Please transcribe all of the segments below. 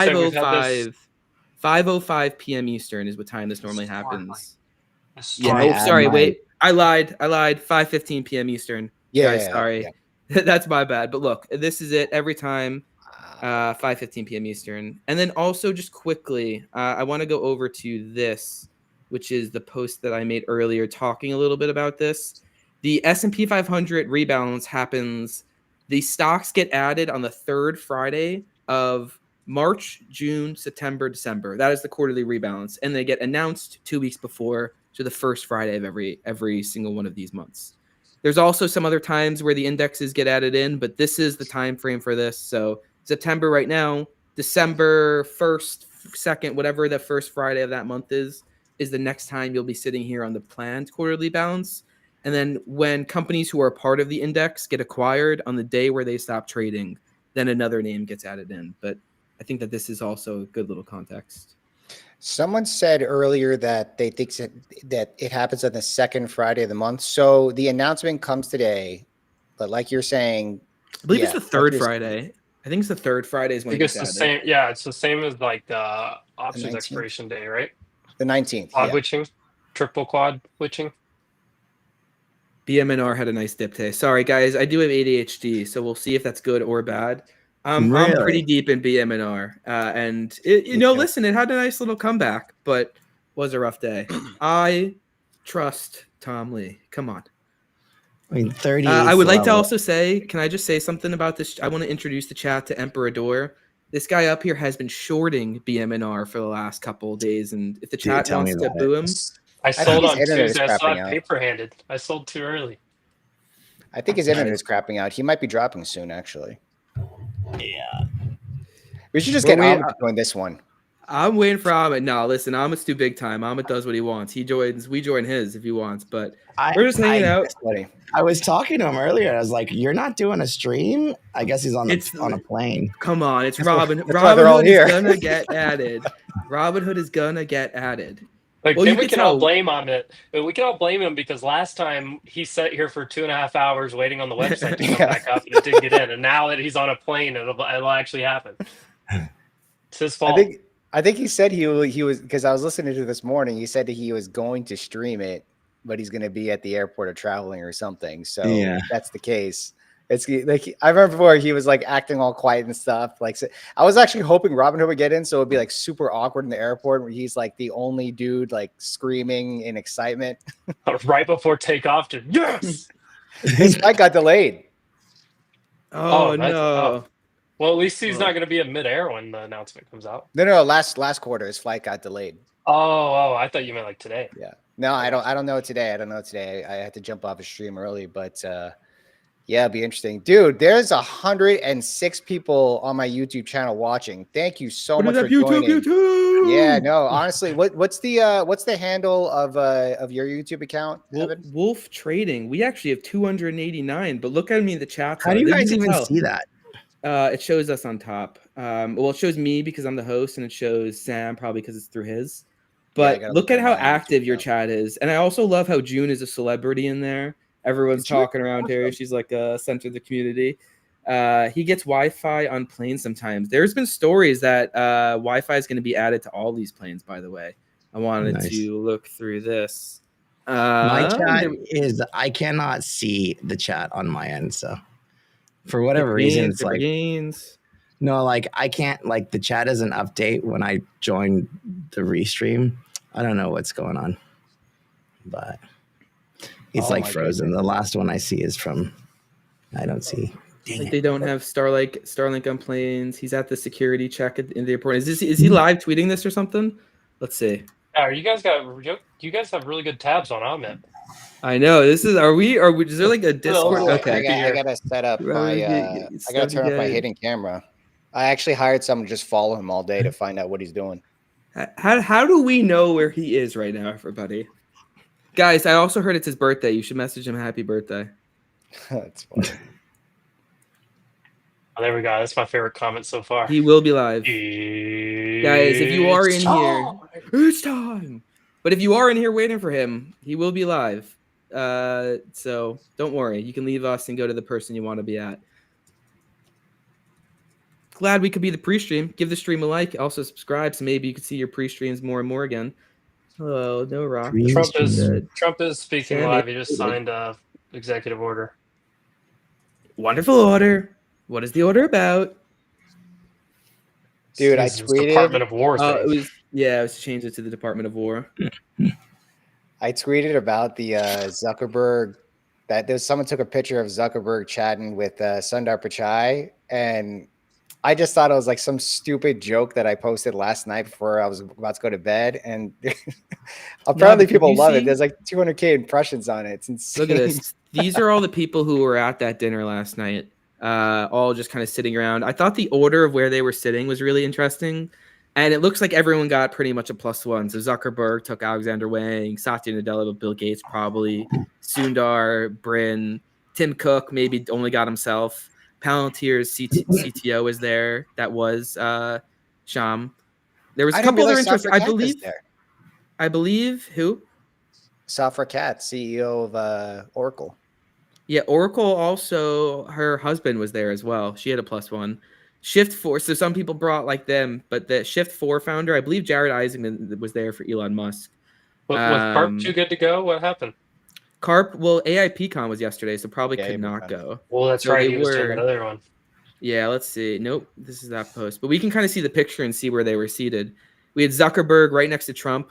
So we've had 5:05 p.m. Eastern is what time this normally happens. Yeah. historically. Oh, sorry. Wait. I lied. 5:15 p.m. Eastern. Guys, sorry. That's my bad. But look, this is it every time. 5:15 p.m. Eastern. And then also just quickly, I want to go over to this, which is the post that I made earlier talking a little bit about this. The S&P 500 rebalance happens. The stocks get added on the third Friday of March, June, September, December. That is the quarterly rebalance. And they get announced 2 weeks before, so the first Friday of every single one of these months. There's also some other times where the indexes get added in, but this is the time frame for this. So September right now, December 1st, 2nd, whatever the first Friday of that month is the next time you'll be sitting here on the planned quarterly balance. And then when companies who are part of the index get acquired on the day where they stop trading, then another name gets added in. But I think that this is also a good little context. Someone said earlier that they think that it happens on the second Friday of the month. So the announcement comes today, but like you're saying, I believe it's the third Friday. I think it's the third Friday is when it gets the same. Yeah, it's the same as like the options expiration day, right? The 19th. Quad witching, triple quad witching. BMNR had a nice dip today. Sorry, guys. I do have ADHD, so we'll see if that's good or bad. I'm pretty deep in BMNR. And, listen, it had a nice little comeback, but was a rough day. I trust Tom Lee. Come on. I mean, 30. I would like to also say, can I just say something about this? I want to introduce the chat to Emperador. This guy up here has been shorting BMNR for the last couple of days, and if the chat wants to boo him, I sold on Tuesday. I saw it paper-handed. I sold too early. I think his internet is crapping out. He might be dropping soon, actually. Yeah. We should just get Ahmed to join this one. I'm waiting for Ahmed. No, listen, Ahmed's too big time. Ahmed does what he wants. He joins. We join his if he wants. But we're just hanging out. I was talking to him earlier. I was like, "You're not doing a stream?" I guess he's on a plane. Come on, it's Robin. Robin Hood is gonna get added. Robin Hood is gonna get added. Like, well, we can all blame on it. We can all blame him because last time he sat here for 2.5 hours waiting on the website to come back up and it didn't get in. And now that he's on a plane, it'll actually happen. It's his fault. I think he said he was, because I was listening to this morning. He said that he was going to stream it, but he's going to be at the airport or traveling or something. So if that's the case. It's like, I remember before he was like acting all quiet and stuff. Like, so I was actually hoping Robin Hood would get in, so it'd be like super awkward in the airport where he's like the only dude like screaming in excitement right before takeoff. Just yes, his flight got delayed. Oh no! Oh. Well, at least he's not going to be in midair when the announcement comes out. No. Last quarter, his flight got delayed. Oh! I thought you meant like today. Yeah. No, I don't know today. I had to jump off a stream early, but. Yeah, it'd be interesting. Dude, there's 106 people on my YouTube channel watching. Thank you so much for joining. YouTube. Yeah, no, honestly, what's the handle of your YouTube account, Evan? Wolf Trading. We actually have 289, but look at me in the chat. How do you guys even see that? It shows us on top. Well, it shows me because I'm the host, and it shows Sam probably because it's through his. But look at how active your chat is. And I also love how June is a celebrity in there. Everyone's talking around her. She's like a center of the community. He gets Wi-Fi on planes sometimes. There's been stories that Wi-Fi is going to be added to all these planes, by the way. I wanted to look through this. My chat is, I cannot see the chat on my end. So for whatever reason, it's like, no, like I can't, like the chat doesn't update when I join the restream. I don't know what's going on, but it's like frozen. Goodness. The last one I see is from, I don't see. Like they don't have Starlink on planes. He's at the security check in the airport. Is he live tweeting this or something? Let's see. You guys have really good tabs on Ahmed. I know. Is there like a Discord? Okay. I gotta set up my I gotta turn off my hidden camera. I actually hired someone to just follow him all day to find out what he's doing. How do we know where he is right now, everybody? Guys, I also heard it's his birthday. You should message him happy birthday. That's funny. Oh, there we go. That's my favorite comment so far. He will be live. Guys, if you are in here, it's time. But if you are in here waiting for him, he will be live. So don't worry. You can leave us and go to the person you want to be at. glad we could be the pre-stream. Give the stream a like. Also subscribe so maybe you can see your pre-streams more and more again. Hello, no rock. Trump is speaking Sam live. He just signed a executive order. Wonderful order. What is the order about? Dude, I tweeted Department of War thing. It was changed it to the Department of War. I tweeted about the Zuckerberg that someone took a picture of Zuckerberg chatting with Sundar Pichai, and I just thought it was like some stupid joke that I posted last night before I was about to go to bed, and apparently people love it. There's like 200K impressions on it. It's insane. Look at this. These are all the people who were at that dinner last night, all just kind of sitting around. I thought the order of where they were sitting was really interesting, and it looks like everyone got pretty much a +1. So Zuckerberg took Alexander Wang, Satya Nadella, Bill Gates probably, Sundar, Brin, Tim Cook maybe only got himself. Palantir's CTO is there. That was Sham. There was a couple other interesting. I believe who? Safra Catz, CEO of Oracle. Yeah, Oracle also, her husband was there as well. She had a +1. Shift4, so some people brought like them, but the Shift4 founder, I believe Jared Isaacman was there for Elon Musk. Was Carp too good to go? What happened? Carp, well, AIPCon was yesterday, so probably could not go. Well, that's right. He was doing another one. Yeah, let's see. Nope, this is that post. But we can kind of see the picture and see where they were seated. We had Zuckerberg right next to Trump.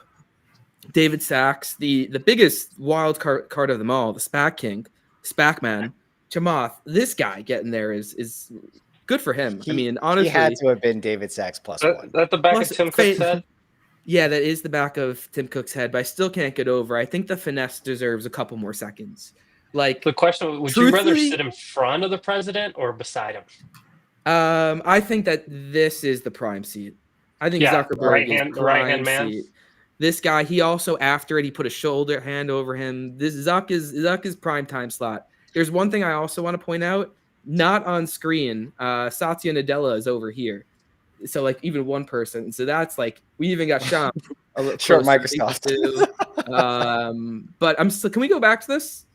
David Sachs, the biggest wild card of them all, the SPAC king, SPAC man, Chamath. This guy getting there is good for him. I mean, honestly, he had to have been David Sachs +1. At the back of Tim Cook's head. Yeah, that is the back of Tim Cook's head, but I still can't get over. I think the finesse deserves a couple more seconds. Like the question: would you rather sit in front of the president or beside him? I think that this is the prime seat. I think Zuckerberg is the right-hand man. Seat. This guy, he also after it, he put a shoulder hand over him. This Zuck is prime time slot. There's one thing I also want to point out, not on screen. Satya Nadella is over here. So like even one person. So that's like we even got Sean. Short Microsoft. But I'm still. Can we go back to this?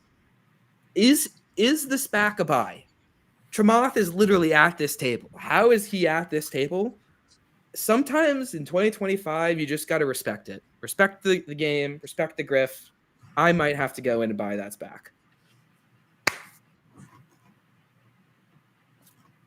Is the SPAC a buy? Chamath is literally at this table. How is he at this table? Sometimes in 2025, you just got to respect it. Respect the game. Respect the grift. I might have to go in and buy that SPAC.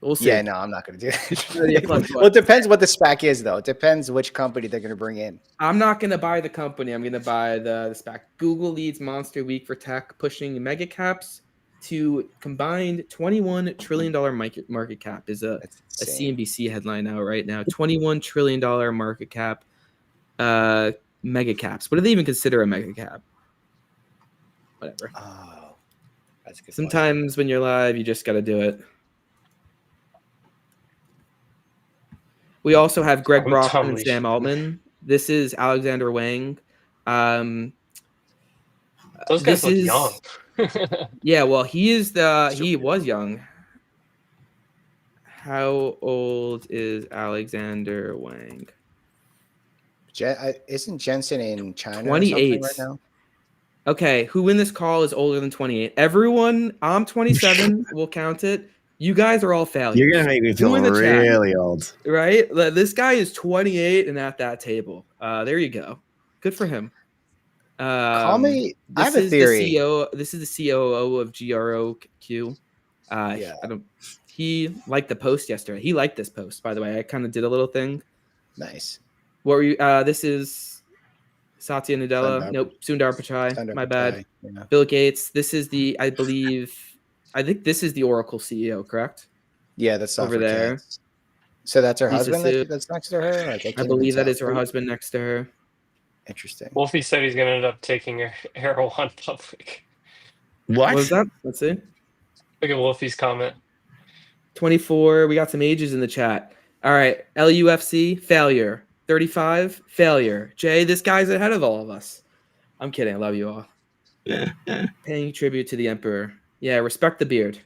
We'll see. Yeah, no, I'm not going to do that. Well, it depends what the SPAC is, though. It depends which company they're going to bring in. I'm not going to buy the company. I'm going to buy the SPAC. Google leads Monster Week for tech, pushing mega caps to combined $21 trillion market cap is a CNBC headline right now. $21 trillion market cap, mega caps. What do they even consider a mega cap? Whatever. Oh, that's a good Sometimes when you're live, you just got to do it. We also have Greg Brockman and Sam Altman. This is Alexander Wang. Those guys look young. Yeah, well, he was young. How old is Alexander Wang? Isn't Jensen in China 28 right now? Okay, who in this call is older than 28? Everyone, I'm 27. We'll count it. You guys are all failures. You're going to make me feel really old. Right? This guy is 28 and at that table. There you go. Good for him. Call me. I have a theory. This is the COO of GROQ. He liked the post yesterday. He liked this post, by the way. I kind of did a little thing. Nice. What were you? This is Satya Nadella. Nope. Sundar Pichai. My bad. Yeah. Bill Gates. This is I think this is the Oracle CEO, correct? Yeah, that's over there. Cats. So that's her husband that's next to her? I believe that is her husband next to her. Interesting. Wolfie said he's going to end up taking Errol on public. What was that? Let's see. Look at Wolfie's comment. 24. We got some ages in the chat. All right. LUFC, failure. 35, failure. Jay, this guy's ahead of all of us. I'm kidding. I love you all. Paying tribute to the emperor. Yeah, respect the beard.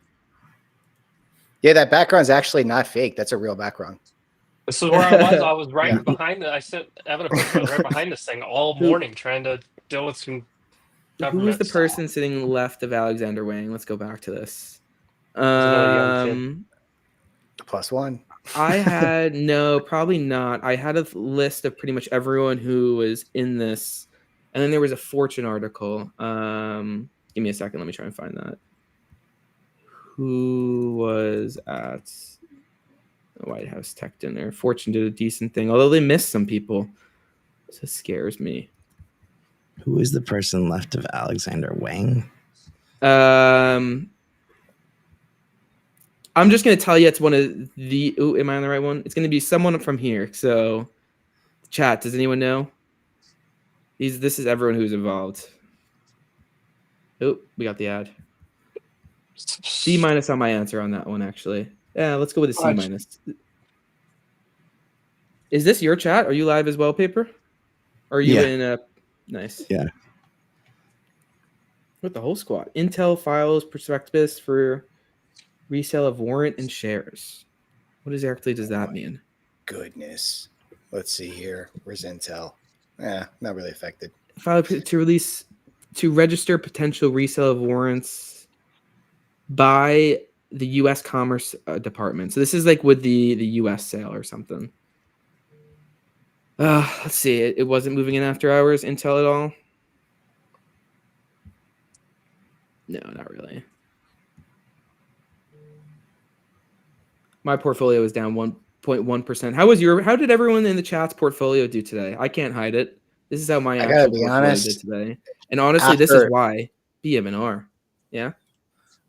Yeah, that background's actually not fake. That's a real background. This is where I was. I was right behind it. I sent Evan a picture. I was right behind this thing all morning trying to deal with some Who was the person sitting left of Alexander Wang? Let's go back to this. +1. I had no, probably not. I had a list of pretty much everyone who was in this, and then there was a Fortune article. Give me a second. Let me try and find that. Who was at the White House Tech Dinner? Fortune did a decent thing, although they missed some people. So it scares me. Who is the person left of Alexander Wang? I'm just going to tell you it's one of the... Ooh, am I on the right one? It's going to be someone from here. So, chat, does anyone know? This is everyone who's involved. Oh, we got the ad. C- on my answer on that one, actually. Yeah, let's go with a C-. Is this your chat? Are you live as well, Paper? Or are you in a... Nice. Yeah. With the whole squad. Intel files prospectus for resale of warrant and shares. What exactly does that mean? Goodness. Let's see here. Where's Intel? Not really affected. File to register potential resale of warrants by the U.S. Commerce Department. So this is like with the U.S. sale or something. Let's see. It wasn't moving in after hours, Intel at all? No, not really. My portfolio is down 1.1%. How did everyone in the chat's portfolio do today? I can't hide it. This is how my actual portfolio did today. And honestly, this is why BM&R. Yeah.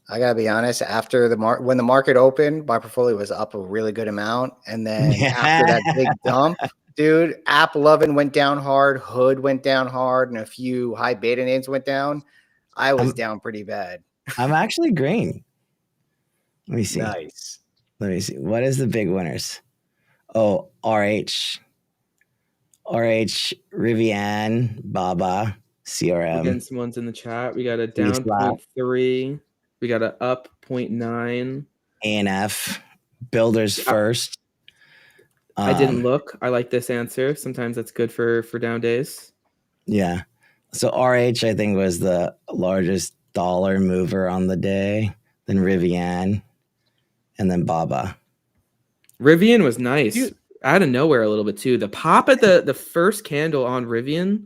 I gotta be honest. After when the market opened, my portfolio was up a really good amount, and then after that big dump, dude, AppLovin went down hard, Hood went down hard, and a few high beta names went down. I was down pretty bad. I'm actually green. Let me see. Nice. Let me see. What is the big winners? Oh, RH, Rivian, Baba, CRM. Again, someone's in the chat. We got a down 0.3. We got a up 0.9. ANF, Builders First. I didn't look. I like this answer. Sometimes that's good for down days. Yeah. So RH, I think, was the largest dollar mover on the day. Then Rivian, and then Baba. Rivian was nice. Out of nowhere a little bit too. The pop at the first candle on Rivian.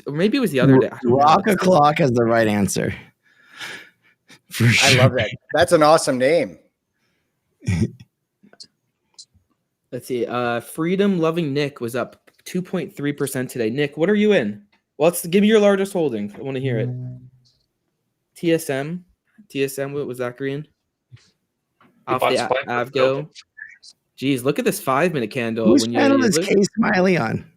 Maybe it was the other day. Rock O'Clock is the right answer. For sure. I love that. That's an awesome name. Let's see. Freedom Loving Nick was up 2.3% today. Nick, what are you in? Well, give me your largest holding. I want to hear it. TSM. What was that green? Off the Avgo. Geez, look at this 5-minute candle. Whose channel is K Smiley on?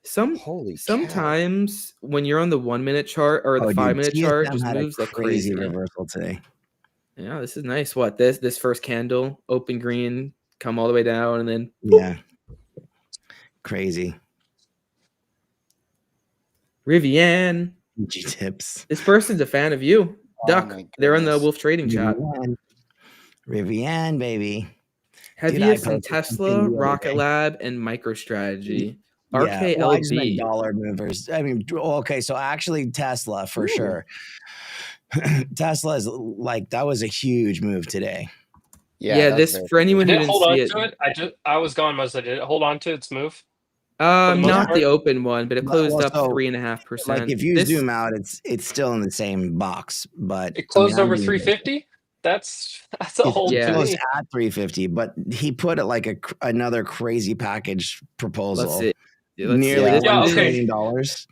Sometimes when you're on the 1-minute chart or the 5-minute chart, just moves like crazy. Reversal today. Yeah, this is nice. What this first candle, open green, come all the way down, and then yeah, crazy. Rivian. G-tips. This person's a fan of you, Duck. They're in the Wolf Trading chat. Rivian, baby. Heaviest in Tesla, Rocket Lab, and MicroStrategy. RKLB. Dollar movers. I mean, okay, so actually Tesla for sure. Tesla is like, that was a huge move today. Yeah, this for anyone who didn't see it. I was gone most of it. Did it hold on to its move? Not the open one, but it closed up 3.5%. Like if you zoom out, it's still in the same box, but it closed over 350. That's a whole closed at 350, but he put it like another crazy package proposal. Let's see. Nearly $1 trillion. Is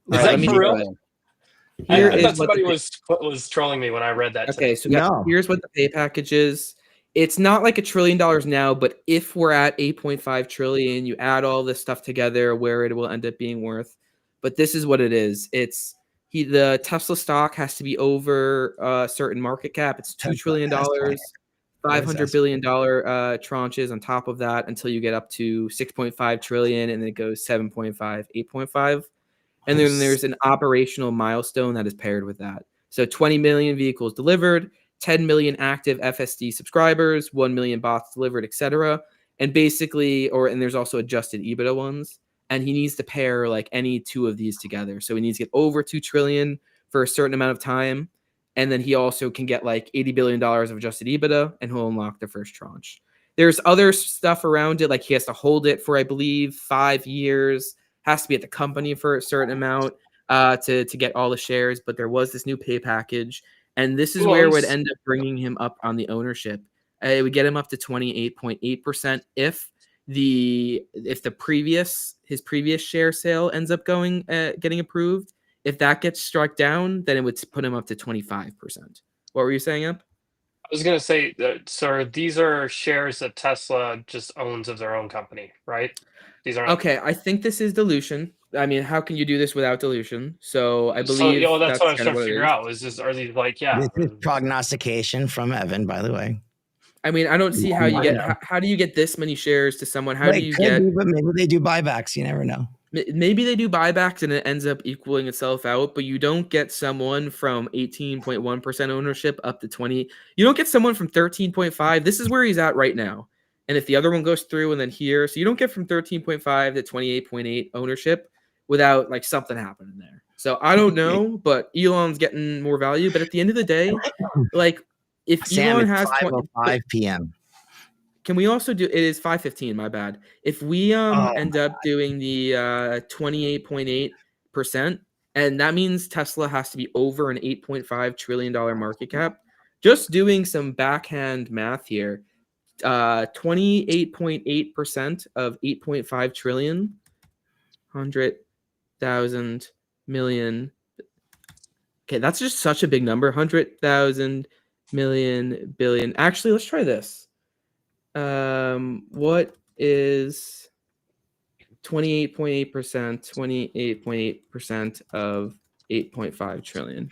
that for real? I thought somebody was trolling me when I read that. Okay, so here's what the pay package is. It's not like $1 trillion now, but if we're at 8.5 trillion, you add all this stuff together, where it will end up being worth. But this is what it is. The Tesla stock has to be over a certain market cap. It's $2 trillion, $500 billion tranches on top of that until you get up to 6.5 trillion, and then it goes 7.5, 8.5. And then there's an operational milestone that is paired with that. So 20 million vehicles delivered, 10 million active FSD subscribers, 1 million bots delivered, etc. And basically, and there's also adjusted EBITDA ones. And he needs to pair like any two of these together. So he needs to get over 2 trillion for a certain amount of time. And then he also can get like $80 billion of adjusted EBITDA, and he'll unlock the first tranche. There's other stuff around it, like he has to hold it for, I believe, 5 years, has to be at the company for a certain amount to get all the shares. But there was this new pay package, and this is where it would end up bringing him up on the ownership. It would get him up to 28.8% if his previous share sale ends up getting approved. If that gets struck down, then it would put him up to 25%. What were you saying, Up? I was going to say, sir, these are shares that Tesla just owns of their own company, right? These are okay. I think this is dilution. I mean, how can you do this without dilution? So I believe that's what I was trying to figure out. Are these like, This is prognostication from Evan, by the way. I mean, I don't see how you get. How do you get this many shares to someone? How do you get? But maybe they do buybacks. You never know. Maybe they do buybacks and it ends up equaling itself out, but you don't get someone from 18.1% ownership up to 20. You don't get someone from 13.5. This is where he's at right now. And if the other one goes through and then here, so you don't get from 13.5 to 28.8 ownership without like something happening there. So I don't know, but Elon's getting more value. But at the end of the day, like if Sam, Elon has 5:05 p.m. Can we also do it is 5:15, my bad. If we end up doing the 28.8%, and that means Tesla has to be over an $8.5 trillion market cap. Just doing some backhand math here. 28.8% of 8.5 trillion, 100,000 million. Okay, that's just such a big number. 100,000 million billion. Actually, let's try this. What is 28.8%? 28.8% of 8.5 trillion.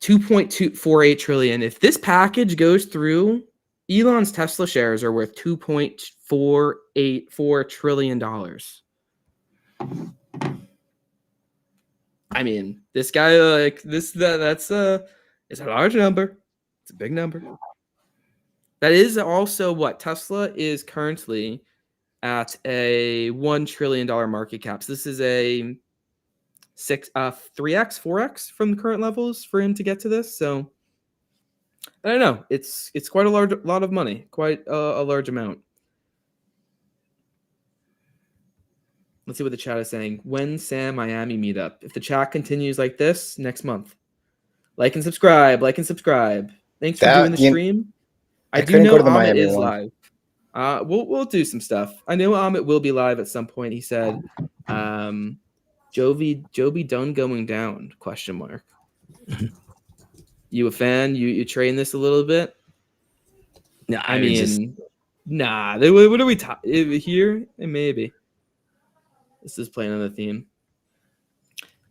2.248 trillion. If this package goes through, Elon's Tesla shares are worth $2.484 trillion. I mean, this guy that's a large number. It's a big number. That is also what Tesla is currently at a $1 trillion market cap. So this is a 3x, 4x from the current levels for him to get to this. So I don't know. It's quite a lot of money, quite a large amount. Let's see what the chat is saying. When Sam Miami meetup? If the chat continues like this, next month. Like and subscribe. Thanks for doing the stream. I do know Amit is live. We'll do some stuff. I know Amit will be live at some point. He said, "Joby done going down?" ? You a fan? You train this a little bit? No, I mean, nah. What are we talking here? Maybe this is playing on the theme.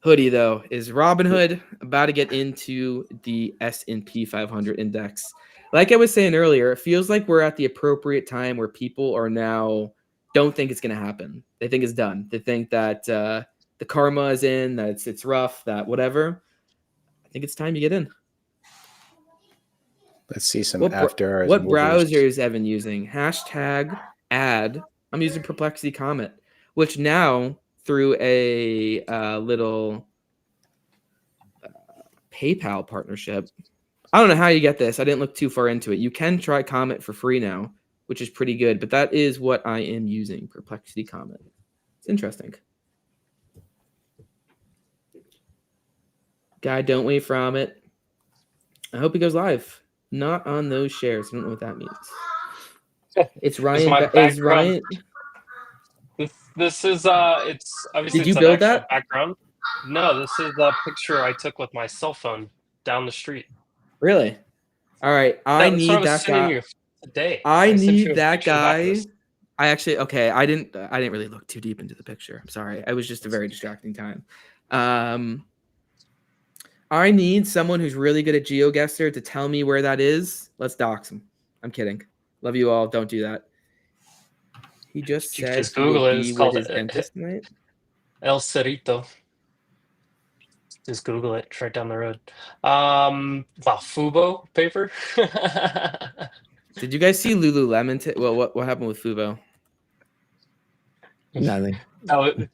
Hoodie, though, is Robinhood about to get into the S&P 500 index. Like I was saying earlier, it feels like we're at the appropriate time where people are now don't think it's going to happen. They think it's done. They think that the karma is in, that it's rough, that whatever. I think it's time you get in. Let's see some after hours. What browser is Evan using? #ad. I'm using Perplexity Comet, which now through a little PayPal partnership. I don't know how you get this. I didn't look too far into it. You can try Comet for free now, which is pretty good. But that is what I am using, Perplexity Comet. It's interesting. Guy, don't wait for it. I hope he goes live. Not on those shares. I don't know what that means. It's Ryan. Is Ryan... This is it's obviously. Did you build that background? No, this is a picture I took with my cell phone down the street. Really? All right. I need that guy. Today. I need that guy. I actually I didn't really look too deep into the picture. I'm sorry. It was just a very distracting time. I need someone who's really good at GeoGuessr to tell me where that is. Let's dox him. I'm kidding. Love you all. Don't do that. He just said just Google it. It's called his dentist tonight. El Cerrito. Just Google it. It's right down the road. Fubo paper. Did you guys see Lululemon? What happened with Fubo? Nothing. Don't worry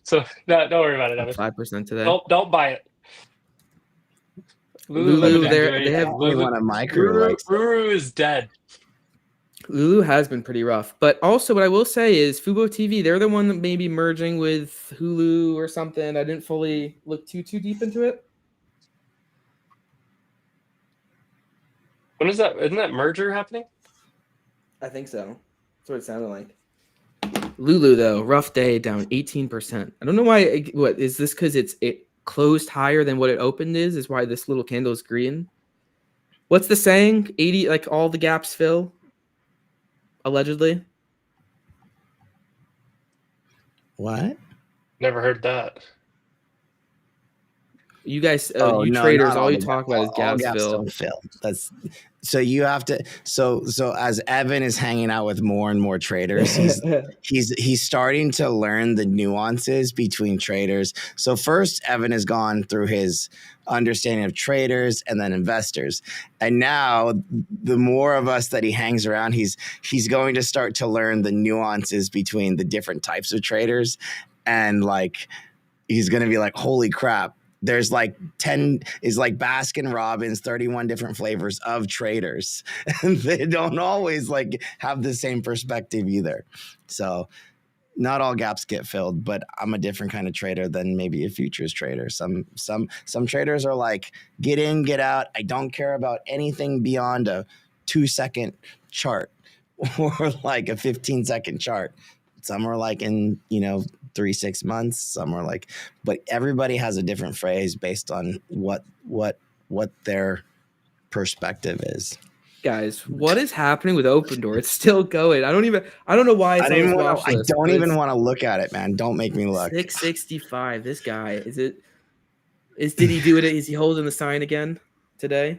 about it. 5% today. Don't buy it. Lulu, they have one of my crew likes. Ruru is dead. Lulu has been pretty rough, but also what I will say is Fubo TV, they're the one that may be merging with Hulu or something. I didn't fully look too deep into it. When is that? Isn't that merger happening? I think so. That's what it sounded like. Lulu though, rough day, down 18%. I don't know why. What is this? Because it closed higher than what it opened is why this little candle is green. What's the saying? 80, like all the gaps fill. Allegedly. What? Never heard that. You guys, traders, all you talk about is gaps fill. That's so you have to. So as Evan is hanging out with more and more traders, he's starting to learn the nuances between traders. So first, Evan has gone through his understanding of traders and then investors, and now the more of us that he hangs around, he's going to start to learn the nuances between the different types of traders, and like he's going to be like, holy crap. There's like 10 is like Baskin Robbins, 31 different flavors of traders. And they don't always like have the same perspective either. So not all gaps get filled, but I'm a different kind of trader than maybe a futures trader. Some traders are like, get in, get out. I don't care about anything beyond a 2-second chart or like a 15-second chart. Some are like in, 3-6 months. Some are like, but everybody has a different phrase based on what their perspective is. Guys, what is happening with Open Door? It's still going. I don't know why it's on this watch list. I don't even want to look at it, man. Don't make me look. 665. This guy, did he do it? Is he holding the sign again today?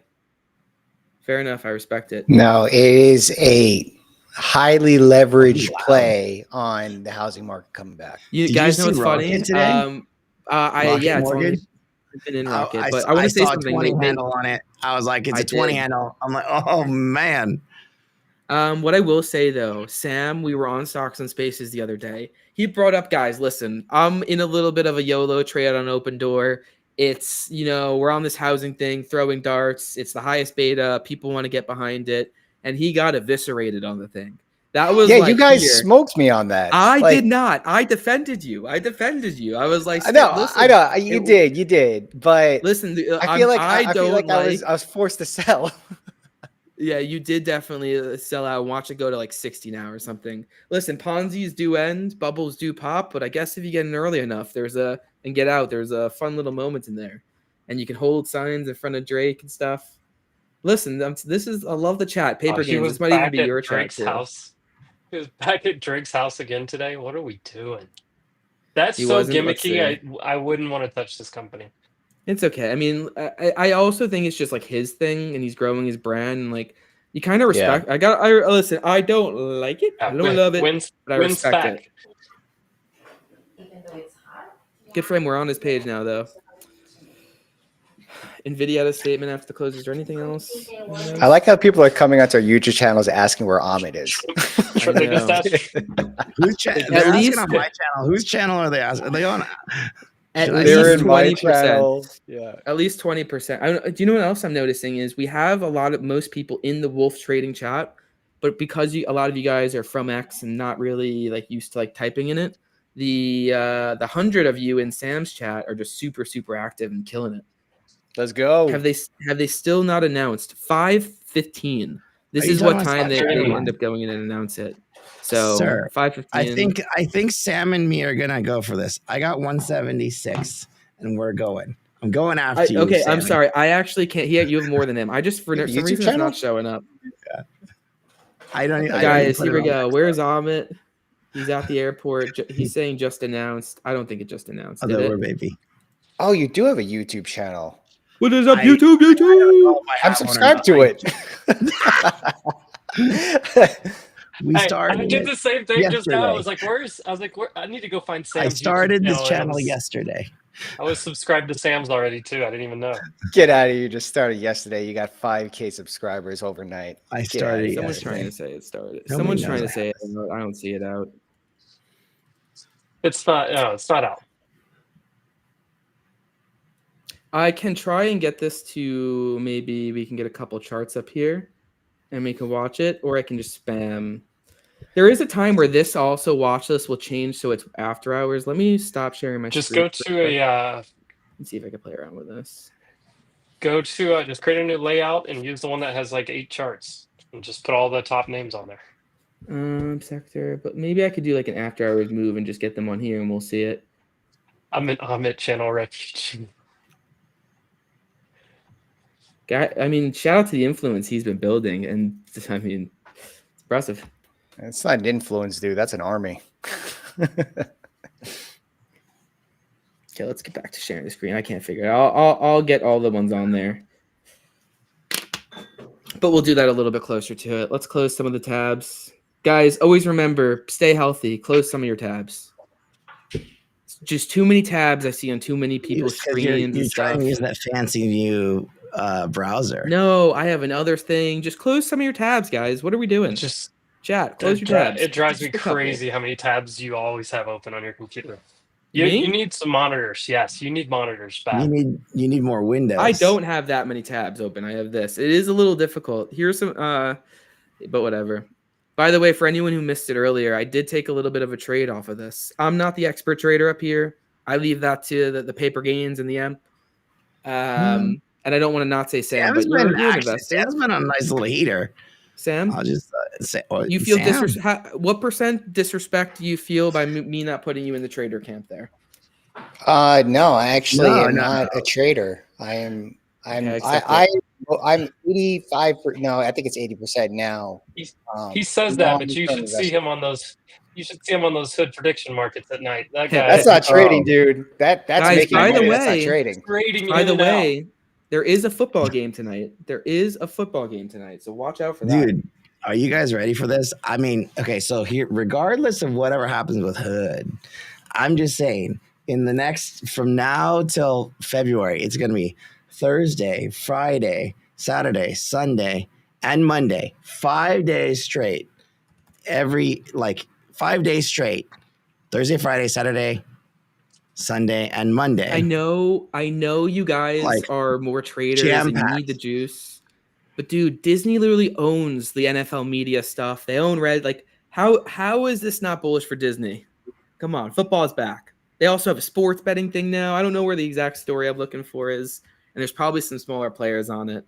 Fair enough. I respect it. No, it is a highly leveraged play on the housing market coming back. You guys know what's funny? Today? It's only been in Rocket, but I want to say something. 20 handle on it. I was like, it's a 20 handle. I'm like, oh man. What I will say though, Sam, we were on Stocks and Spaces the other day. He brought up, guys, listen, I'm in a little bit of a YOLO trade on Open Door. It's, we're on this housing thing, throwing darts. It's the highest beta. People want to get behind it. And he got eviscerated on the thing. That was you guys smoked me on that. I did not. I defended you. I was like, I know. You did. But listen, I feel like I was forced to sell. Yeah, you did definitely sell out. Watch it go to like 60 now or something. Listen, Ponzi's do end, bubbles do pop, but I guess if you get in early enough, there's a fun little moment in there, and you can hold signs in front of Drake and stuff. Listen, I love the chat. Paper games. This might even be your Drake's house. He was back at Drake's house again today. What are we doing? That's so gimmicky. I wouldn't want to touch this company. It's okay. I mean, I also think it's just like his thing, and he's growing his brand, and like you kind of respect. Yeah. Listen. I don't like it. I don't love it, but I respect it. Even though it's hot. Good for him. We're on his page now, though. NVIDIA had a statement after the close. Is there anything else? I like how people are coming onto our YouTube channels asking where Amit is. Whose channel? They're asking on my channel. Whose channel are they asking? Are they on? At least 20%. Yeah. At least 20%. Do you know what else I'm noticing is we have most people in the Wolf trading chat, but because a lot of you guys are from X and not really like used to like typing in it, the 100 of you in Sam's chat are just super, super active and killing it. Let's go. Have they still not announced 5:15? This is what time they end up going in and announce it. So 5:15. I think Sam and me are gonna go for this. I got 176, and we're going. I'm going after you. Okay, Sammy. I'm sorry. I actually can't. You have more than him. I just for some reason it's not showing up. Yeah. I don't. Guys, here we go. Where's Amit? He's at the airport. He's saying just announced. I don't think it just announced. Over, baby. Oh, you do have a YouTube channel. What is up, YouTube? I'm subscribed to it. I did the same thing just now. I was like, I need to go find Sam's. I started this channel yesterday. I was subscribed to Sam's already too. I didn't even know. Get out of here. You just started yesterday. You got 5K subscribers overnight. I started. Someone's trying to say it started. Someone's trying to say it. I don't see it out. It's not. No, it's not out. I can try and get this to, maybe we can get a couple charts up here and we can watch it, or I can just spam. There is a time where this also watch list will change, so it's after hours. Let me stop sharing my just screen. Go to let's see if I can play around with this. Go to just create a new layout and use the one that has like 8 charts and just put all the top names on there. Sector, but maybe I could do like an after hours move and just get them on here and we'll see it. I'm at channel refuge. I mean, shout out to the influence he's been building, and I mean, it's impressive. It's not an influence, dude. That's an army. Okay, let's get back to sharing the screen. I can't figure it out. I'll get all the ones on there, but we'll do that a little bit closer to it. Let's close some of the tabs, guys. Always remember, stay healthy. Close some of your tabs. It's just too many tabs I see on too many people's screens. You're trying to use that fancy new browser. No, I have another thing. Just close some of your tabs, guys. What are we doing? Just chat. Close your tabs. It drives me crazy how many tabs you always have open on your computer. You need some monitors. Yes, you need monitors back. You need more windows. I don't have that many tabs open. I have this. It is a little difficult. Here's some but whatever. By the way, for anyone who missed it earlier, I did take a little bit of a trade off of this. I'm not the expert trader up here. I leave that to the paper gains and the M. And I don't want to not say Sam, but Sam's been a nice little heater. Sam, I'll just say, you feel what percent disrespect do you feel by me not putting you in the trader camp there? No, I actually am not a trader. I'm 85. No, I think it's 80% now. He says that, but you should see him on those. You should see him on those hood prediction markets at night. That guy. That's not trading, dude. That's guys, making money. That's not trading. By the way, there is a football game tonight. So watch out for that. Dude, are you guys ready for this? I mean, okay, so here, regardless of whatever happens with Hood, I'm just saying, from now till February, it's going to be Thursday, Friday, Saturday, Sunday, and Monday. 5 days straight. 5 days straight. Thursday, Friday, Saturday, Sunday, and Monday. I know you guys are more traders and you need the juice. But dude, Disney literally owns the NFL media stuff. They own Red. Like, how is this not bullish for Disney? Come on, football is back. They also have a sports betting thing now. I don't know where the exact story I'm looking for is, and there's probably some smaller players on it.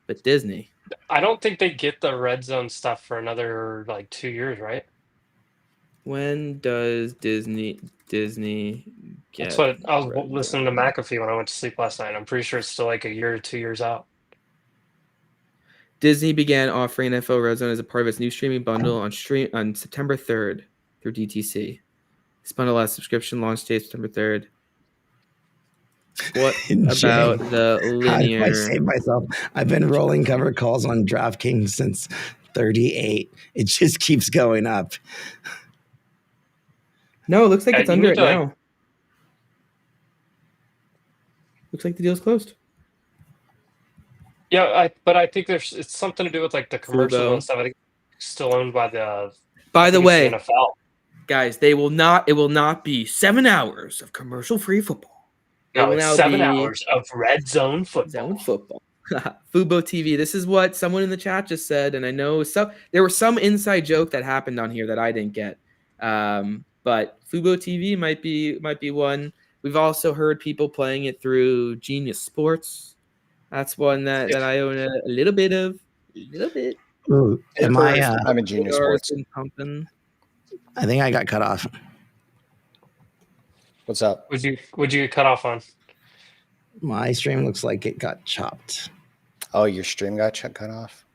But Disney. I don't think they get the red zone stuff for another 2 years, right? When does Disney get? That's what I was listening to McAfee when I went to sleep last night. I'm pretty sure it's still a year or 2 years out. Disney began offering NFL Red Zone as a part of its new streaming bundle on September 3rd through DTC. This bundle has subscription launch date September 3rd. What about the linear? I saved myself. I've been rolling cover calls on DraftKings since 38. It just keeps going up. No, it looks like it's under it now. Looks like the deal's closed. Yeah, but I think it's something to do with the commercial and stuff. I think it's still owned by the. By the way, NFL. Guys, it will not be 7 hours of commercial-free football. No, it's 7 hours of red zone football. Fubo TV. This is what someone in the chat just said, and I know there was some inside joke that happened on here that I didn't get. But Fubo TV might be one. We've also heard people playing it through Genius Sports. That's one that I own a little bit of. Ooh, I'm a Genius Sports. I think I got cut off. What's up? Would you get cut off on? My stream looks like it got chopped. Oh, your stream got cut off?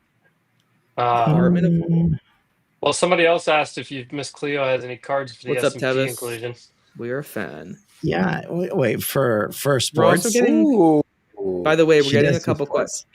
Well, somebody else asked if Miss Cleo has any cards for the S&P inclusion. We're a fan. Yeah. Wait for sports. By the way, we're getting a couple questions.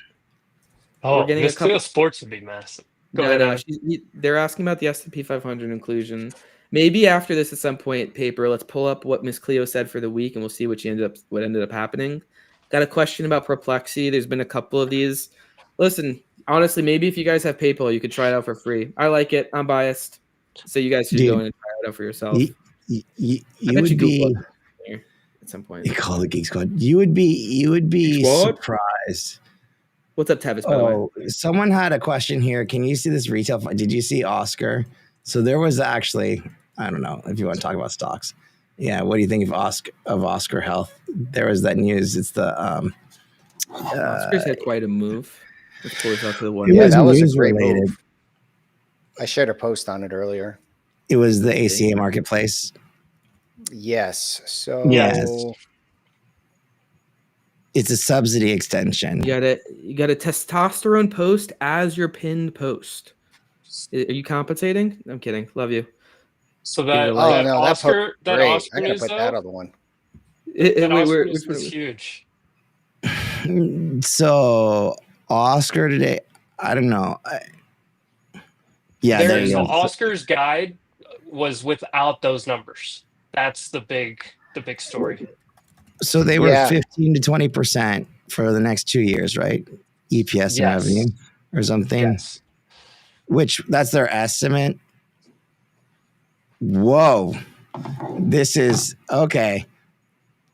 Oh, Miss Cleo sports would be massive. They're asking about the S&P 500 inclusion. Maybe after this at some point, paper, let's pull up what Miss Cleo said for the week and we'll see what ended up happening. Got a question about Perplexity. There's been a couple of these. Listen, honestly, maybe if you guys have PayPal, you could try it out for free. I like it. I'm biased. So you guys should go in and try it out for yourself. You would be at some point. You call the Geek Squad. You would be surprised. What's up, Tevis, by the way? Someone had a question here. Can you see this retail? Did you see Oscar? So there was actually, I don't know if you want to talk about stocks. Yeah, what do you think of Oscar Health? There was that news. It's the Oscar's had quite a move. Let's pull this out to the one. Yeah, that was a great move. I shared a post on it earlier. It was the ACA marketplace. Yes. So it's a subsidy extension. You got a testosterone post as your pinned post. Are you compensating? I'm kidding. Love you. So that Oscar news, I gotta put that other one. That Oscar news was huge. So Oscar today, I don't know. So Oscar's guide was without those numbers. That's the big story. So they were 15 to 20% for the next 2 years, right? EPS and revenue or something. Yes. Which that's their estimate. Whoa. This is okay.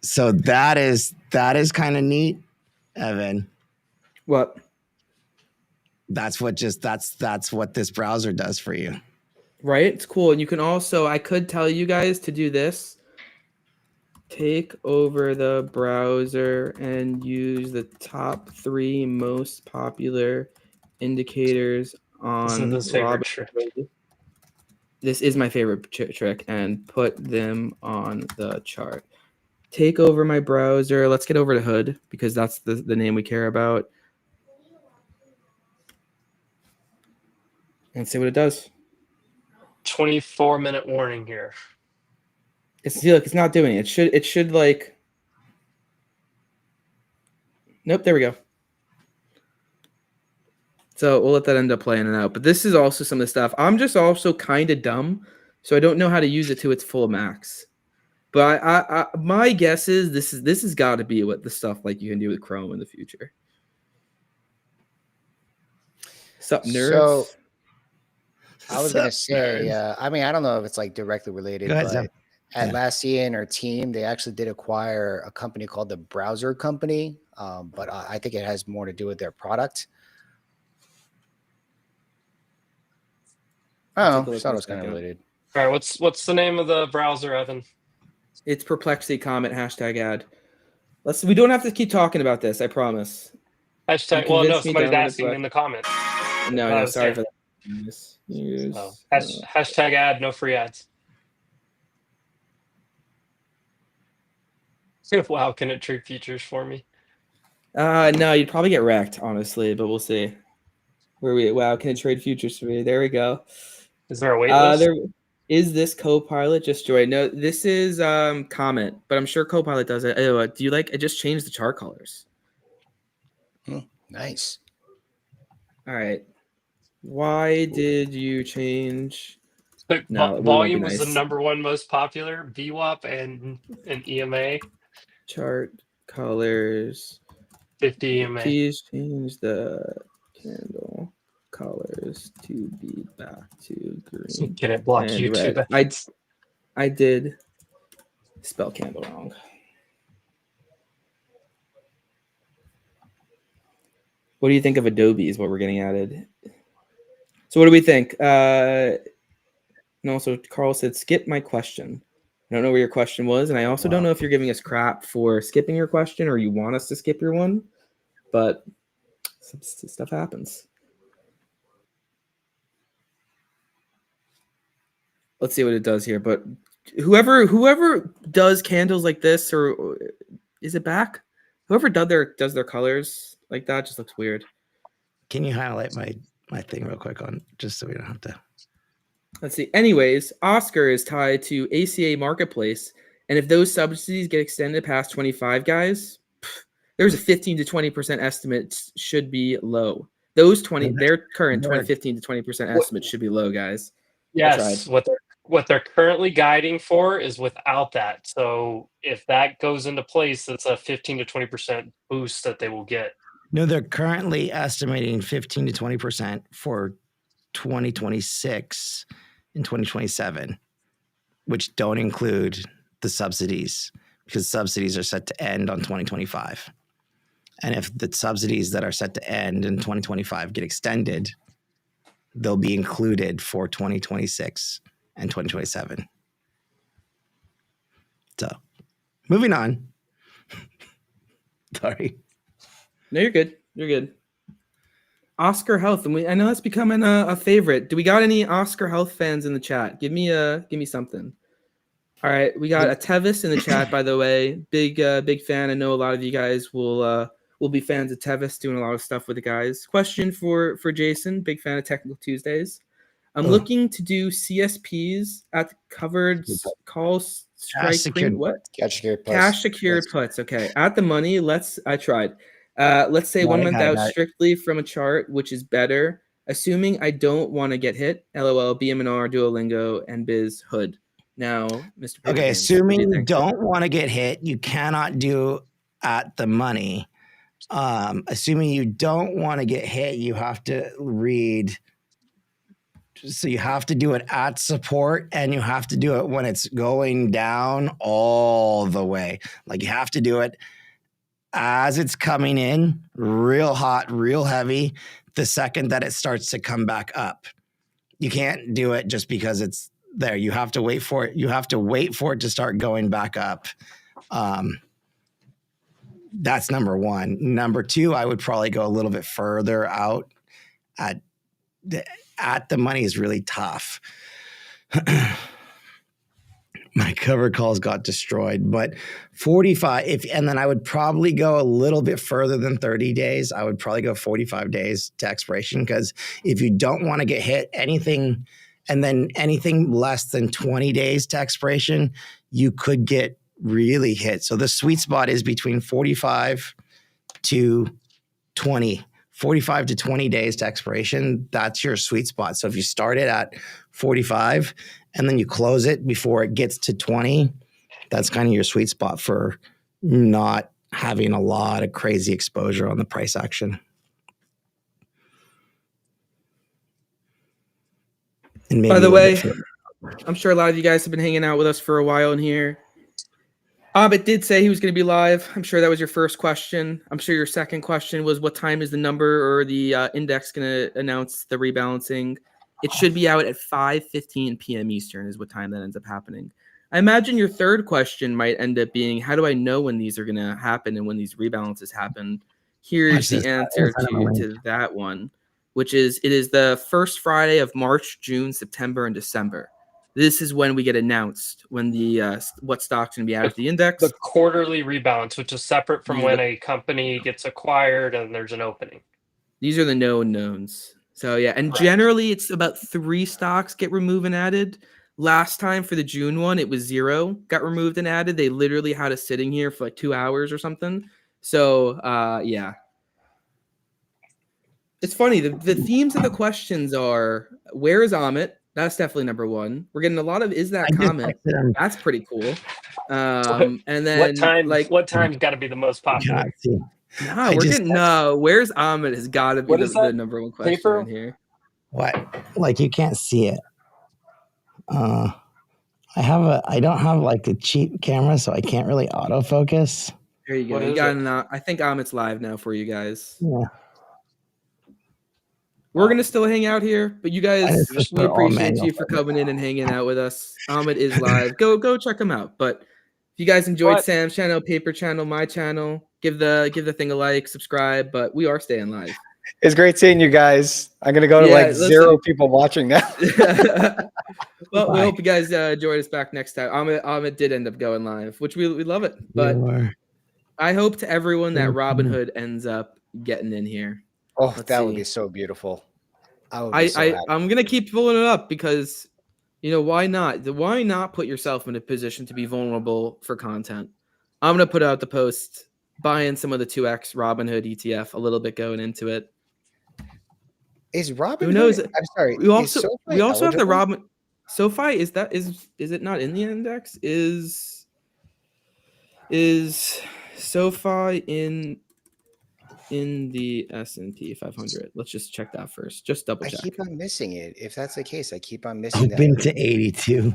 So that is kind of neat, Evan. What? That's what this browser does for you. Right? It's cool. And you can also, I could tell you guys to do this. Take over the browser and use the top 3 most popular indicators on this is my favorite trick, and put them on the chart. Take over my browser. Let's get over to Hood because that's the name we care about. And see what it does. 24-minute warning here. It's not doing it. It should like. Nope, there we go. So we'll let that end up playing it out. But this is also some of the stuff. I'm just also kind of dumb, so I don't know how to use it to its full max. But I my guess is this has got to be what the stuff like you can do with Chrome in the future. Sup, nerds? So I was gonna say, I mean, I don't know if it's like directly related, but at Atlassian or Team, they actually did acquire a company called the Browser Company, but I think it has more to do with their product. Oh, I thought it was kind of related. All right, what's the name of the browser, Evan? It's Perplexity comment #ad. We don't have to keep talking about this, I promise. Hashtag. Well, no, somebody's asking in the comments. No, sorry for that. Hashtag ad, no free ads. Wow, can it trade futures for me? No, you'd probably get wrecked, honestly, but we'll see. Wow, can it trade futures for me? There we go. Is there a wait list? Is this Copilot just joined? No, this is comment, but I'm sure Copilot does it. Do you like it? Just changed the chart colors. Nice. All right. Why did you change? Volume was the #1 most popular. VWAP and EMA. Chart colors. 50 EMA. Please change the candle colors to be back to green. Can it block YouTube? I did spell candle wrong. What do you think of Adobe is what we're getting added. So what do we think? And also Carl said, skip my question. I don't know where your question was. And I also don't know if you're giving us crap for skipping your question or you want us to skip your one, but some stuff happens. Let's see what it does here. But whoever does candles like this, or is it back? Whoever does their colors like that just looks weird. Can you highlight my thing real quick on just so we don't have to? Let's see. Anyways, Oscar is tied to ACA Marketplace, and if those subsidies get extended past 25 guys, there's a 15 to 20% estimate should be low. Their current 15 to 20% estimate should be low, guys. Yes, what they're currently guiding for is without that. So if that goes into place, it's a 15 to 20% boost that they will get. No, they're currently estimating 15 to 20% for 2026 and 2027, which don't include the subsidies because subsidies are set to end on 2025. And if the subsidies that are set to end in 2025 get extended, they'll be included for 2026 and 2027. So, moving on. Sorry. No, you're good. You're good. Oscar Health, and I know that's becoming a favorite. Do we got any Oscar Health fans in the chat? Give me something. All right, we got a Tevis in the chat, by the way. Big fan. I know a lot of you guys will be fans of Tevis, doing a lot of stuff with the guys. Question for Jason, big fan of Technical Tuesdays. I'm looking to do CSPs at the covered call strike premium. What? Cash secured puts. Cash secured puts. Okay, at the money. I tried. Let's say 1 month out strictly from a chart, which is better. Assuming I don't want to get hit. LOL, BMNR, Duolingo, and Biz Hood. Now, Mr. Paper Okay, Games, assuming you don't want to get hit, you cannot do at the money. Assuming you don't want to get hit, you have to read. So you have to do it at support, and you have to do it when it's going down all the way. Like you have to do it as it's coming in, real hot, real heavy, the second that it starts to come back up. You can't do it just because it's there. You have to wait for it. You have to wait for it to start going back up. That's number one. Number two, I would probably go a little bit further out. At the money is really tough. My cover calls got destroyed, but 45. And then I would probably go a little bit further than 30 days. I would probably go 45 days to expiration, because if you don't want to get hit, anything less than 20 days to expiration, you could get really hit. So the sweet spot is between 45 to 20. 45 to 20 days to expiration, that's your sweet spot. So if you start it at 45 and then you close it before it gets to 20, that's kind of your sweet spot for not having a lot of crazy exposure on the price action. And by the way, I'm sure a lot of you guys have been hanging out with us for a while in here. It did say he was going to be live. I'm sure that was your first question. I'm sure your second question was what time is the number or the index going to announce the rebalancing? It should be out at 5:15 p.m. Eastern is what time that ends up happening. I imagine your third question might end up being, how do I know when these are going to happen and when these rebalances happen? Here's the answer to that one, which is it is the first Friday of March, June, September, and December. This is when we get announced when the what stock's going to be added to the index. The quarterly rebalance, which is separate from when a company gets acquired and there's an opening. These are the known knowns. So yeah, and generally it's about 3 stocks get removed and added. Last time for the June one, it was 0 got removed and added. They literally had us sitting here for like 2 hours or something. So yeah. It's funny. The themes of the questions are, where is Amit? That's definitely number 1. We're getting a lot of is that comment. That's pretty cool. And then what time's got to be the most popular? Where's Amit has got to be the number 1 question Paper? In here. What? Like you can't see it. I don't have like a cheap camera, so I can't really autofocus. There you go. You got I think Amit's live now for you guys. Yeah. We're going to still hang out here, but you guys, we appreciate you for coming in and hanging out with us. Amit is live. Go check him out. But if you guys enjoyed Sam's channel, Paper channel, my channel, give the thing a like, subscribe, but we are staying live. It's great seeing you guys. I'm going to go to 0 people watching now. Well, we hope you guys join us back next time. Amit did end up going live, which we love it. But I hope to everyone that Robinhood ends up getting in here. Oh, that would be so beautiful. I'm going to keep pulling it up because, why not? Why not put yourself in a position to be vulnerable for content? I'm going to put out the post, buying some of the 2X Robinhood ETF, a little bit going into it. Is Robinhood? Who knows? I'm sorry. We also have the Robin. SoFi, is it not in the index? Is SoFi in the S&P 500? Let's just check that first. Just double check. I keep on missing it. If that's the case, I keep on missing that. Open to 82.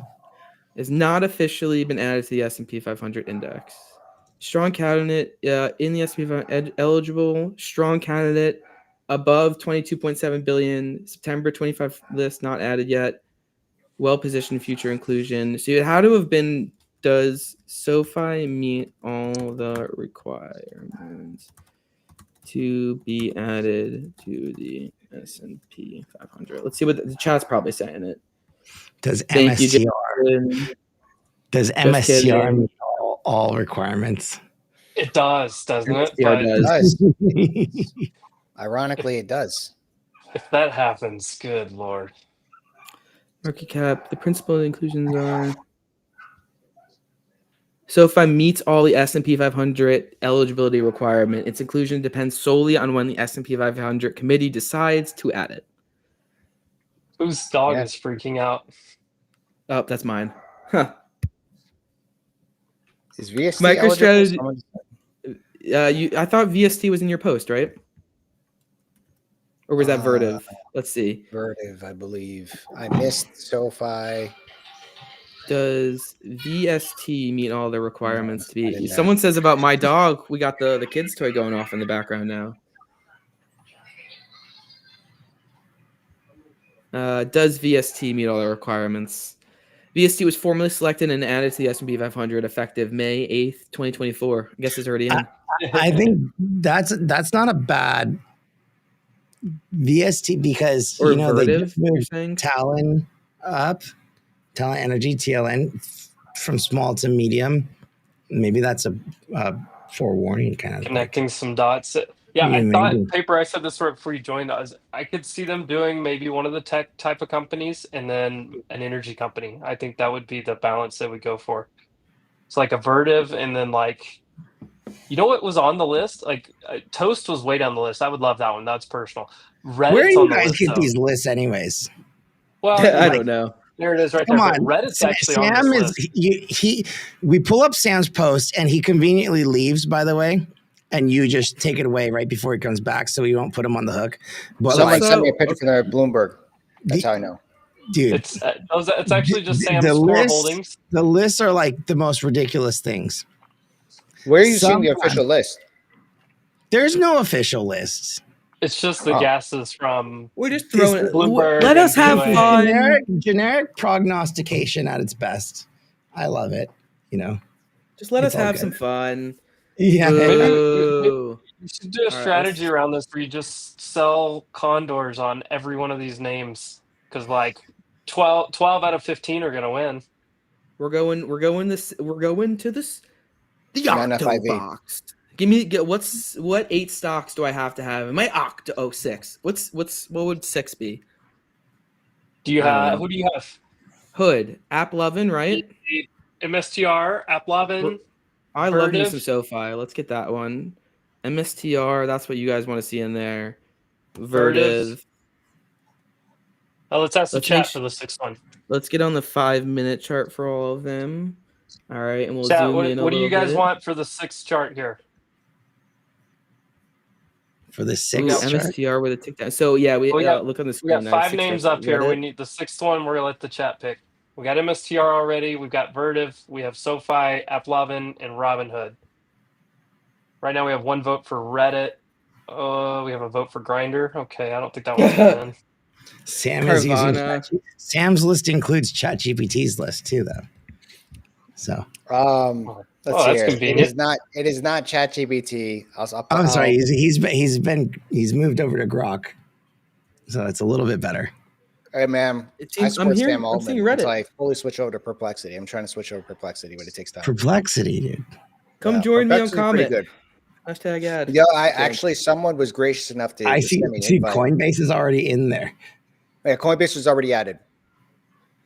It's not officially been added to the S&P 500 index. Strong candidate in the S&P 500 eligible. Strong candidate above 22.7 billion. September 25 list not added yet. Well-positioned future inclusion. So it had to have been. Does SoFi meet all the requirements to be added to the S&P 500? Let's see what the chat's probably saying it. Does Thank MSTR you, does MSTR meet all requirements? It does, doesn't it? But it does. Ironically, it does. If that happens, good lord. Market cap. The principal inclusions are. SoFi meets all the S&P 500 eligibility requirement. Its inclusion depends solely on when the S&P 500 committee decides to add it. Whose dog is freaking out? Oh, that's mine. Huh. Is VST MicroStrategy? eligible? I thought VST was in your post, right? Or was that Vertiv? Let's see. Vertiv, I believe. I missed SoFi. Does VST meet all the requirements to be? Someone says about my dog. We got the kids' toy going off in the background now. Does VST meet all the requirements? VST was formally selected and added to the S&P 500 effective May 8th, 2024. I guess it's already in. I think that's not a bad VST because or Vertiv, they just moved Talon up, Talon Energy, TLN, from small to medium. Maybe that's a forewarning kind of connecting some dots. Yeah, I thought Paper. I said this right before you joined. I could see them doing maybe one of the tech type of companies and then an energy company. I think that would be the balance that we go for. It's like a Vertiv and then like, you know what was on the list? Like Toast was way down the list. I would love that one. That's personal. Reddit's where do you on the guys list, get though. these lists, anyways? Well, I don't know. There it is, right Come there. on, But Reddit's actually Sam on this list. We pull up Sam's post and he conveniently leaves. By the way. And you just take it away right before he comes back, so we won't put him on the hook. But someone sent me a picture from Bloomberg. That's how I know, dude. It's actually just Sam's core holdings. The lists are like the most ridiculous things. Where are you seeing the official list? There's no official lists. It's just the guesses from. We're just throwing it. Bloomberg. Let us have fun. Generic prognostication at its best. I love it. Just let us have some fun. Yeah, maybe you should do a strategy around this where you just sell condors on every one of these names because like 12 out of 15 are gonna win. We're going to this the Octo box. What 8 stocks do I have to have in my Octo? Oh, 6. What would 6 be? Do you have who do you have? Hood, AppLovin, right? MSTR, AppLovin. I love me some SoFi. Let's get that one. MSTR, that's what you guys want to see in there. Vertiv. Oh, let's ask the chat for the 6th one. Let's get on the 5-minute chart for all of them. All right, and we'll chat, zoom in a what do you guys bit. want for the 6th chart here? For the 6th chart? MSTR with a tick down. So yeah, look on the screen. We got 5 names up here. We need the 6th one. We're gonna let the chat pick. We got MSTR already. We've got Vertiv. We have SoFi, AppLovin, and Robinhood. Right now we have 1 vote for Reddit. We have a vote for Grindr. Okay, I don't think that one's in. Sam is using Sam's list includes ChatGPT's list too, though. So let's see. That's convenient. It is not ChatGPT. I'm sorry. He's moved over to Grok, so it's a little bit better. Hey, ma'am. I'm seeing Reddit. I fully switch over to Perplexity. I'm trying to switch over to Perplexity, but it takes time. Perplexity, dude. Come join me on comment. Hashtag ad. Yeah, someone was gracious enough to. I see Coinbase is already in there. Yeah, Coinbase was already added.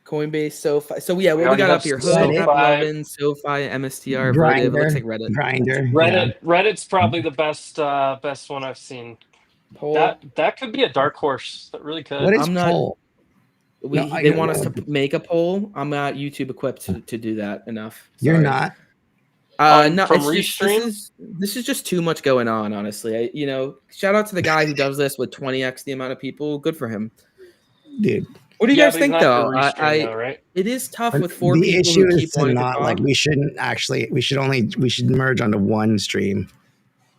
Coinbase, SoFi. So yeah, what we got up here? Hood, AppLovin, SoFi, MSTR, Vertiv. It looks like Reddit. Grindr. Reddit's probably the best one I've seen. That could be a dark horse. That really could. What is poll? They want us to make a poll. I'm not YouTube equipped to do that enough. Sorry. You're not. No, this is just too much going on, honestly. Shout out to the guy who does this with 20x the amount of people. Good for him, dude. What do you guys think, though? Right? It is tough with 4 people who keep wanting to talk. Like, we should merge onto one stream.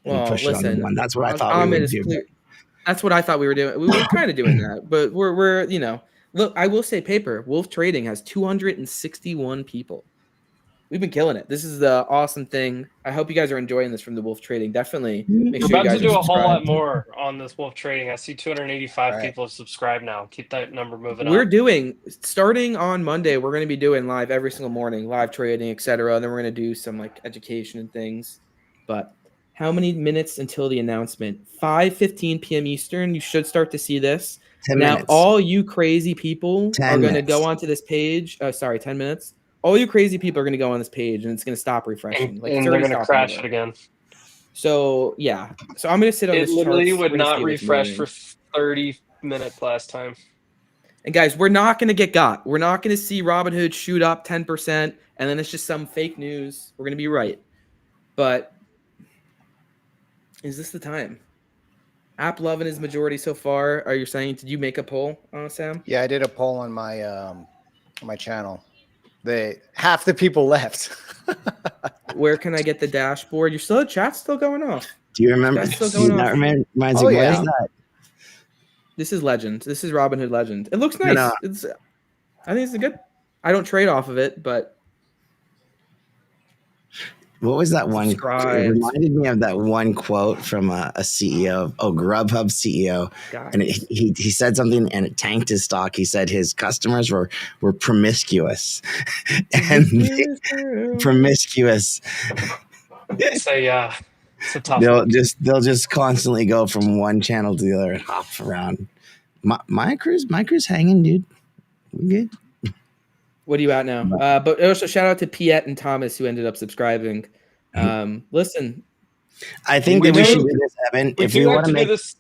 Well, listen, one. That's what I thought we would do. That's what I thought we were doing. We were kind of doing that, but we're look. I will say, Paper Wolf Trading has 261 people. We've been killing it. This is the awesome thing. I hope you guys are enjoying this from the Wolf Trading. Definitely make sure you guys are about to do a whole lot more on this Wolf Trading. I see 285 people have subscribed now. Keep that number moving up. Doing starting on Monday. We're going to be doing live every single morning, live trading, etc. And then we're going to do some like education and things. But how many minutes until the announcement? 5:15 p.m. Eastern. You should start to see this. 10 now, minutes. all you crazy people are going to go onto this page. 10 minutes. All you crazy people are going to go on this page, and it's going to stop refreshing. And they're going to crash it again. So, yeah. So I'm going to sit on this chart. It literally would not refresh for 30 minutes last time. And, guys, we're not going to get got. We're not going to see Robinhood shoot up 10%, and then it's just some fake news. We're going to be right. But is this the time? App loving his majority so far. Are you saying, did you make a poll, Sam? Yeah, I did a poll on my channel. Half the people left. Where can I get the dashboard? You're still chat's still going off. Do you remember? Reminds me what is that? This is Legend. This is Robinhood Legend. It looks nice. I think it's good. I don't trade off of it, but what was that one? It reminded me of that one quote from a CEO, Grubhub CEO, and he said something and it tanked his stock. He said his customers were promiscuous, and promiscuous. It's a tough. They'll just constantly go from one channel to the other and hop around. My crew's hanging, dude. We good. What are you at now? But also shout out to Piet and Thomas who ended up subscribing. Listen, I think that we should do this, Evan. If we want to do this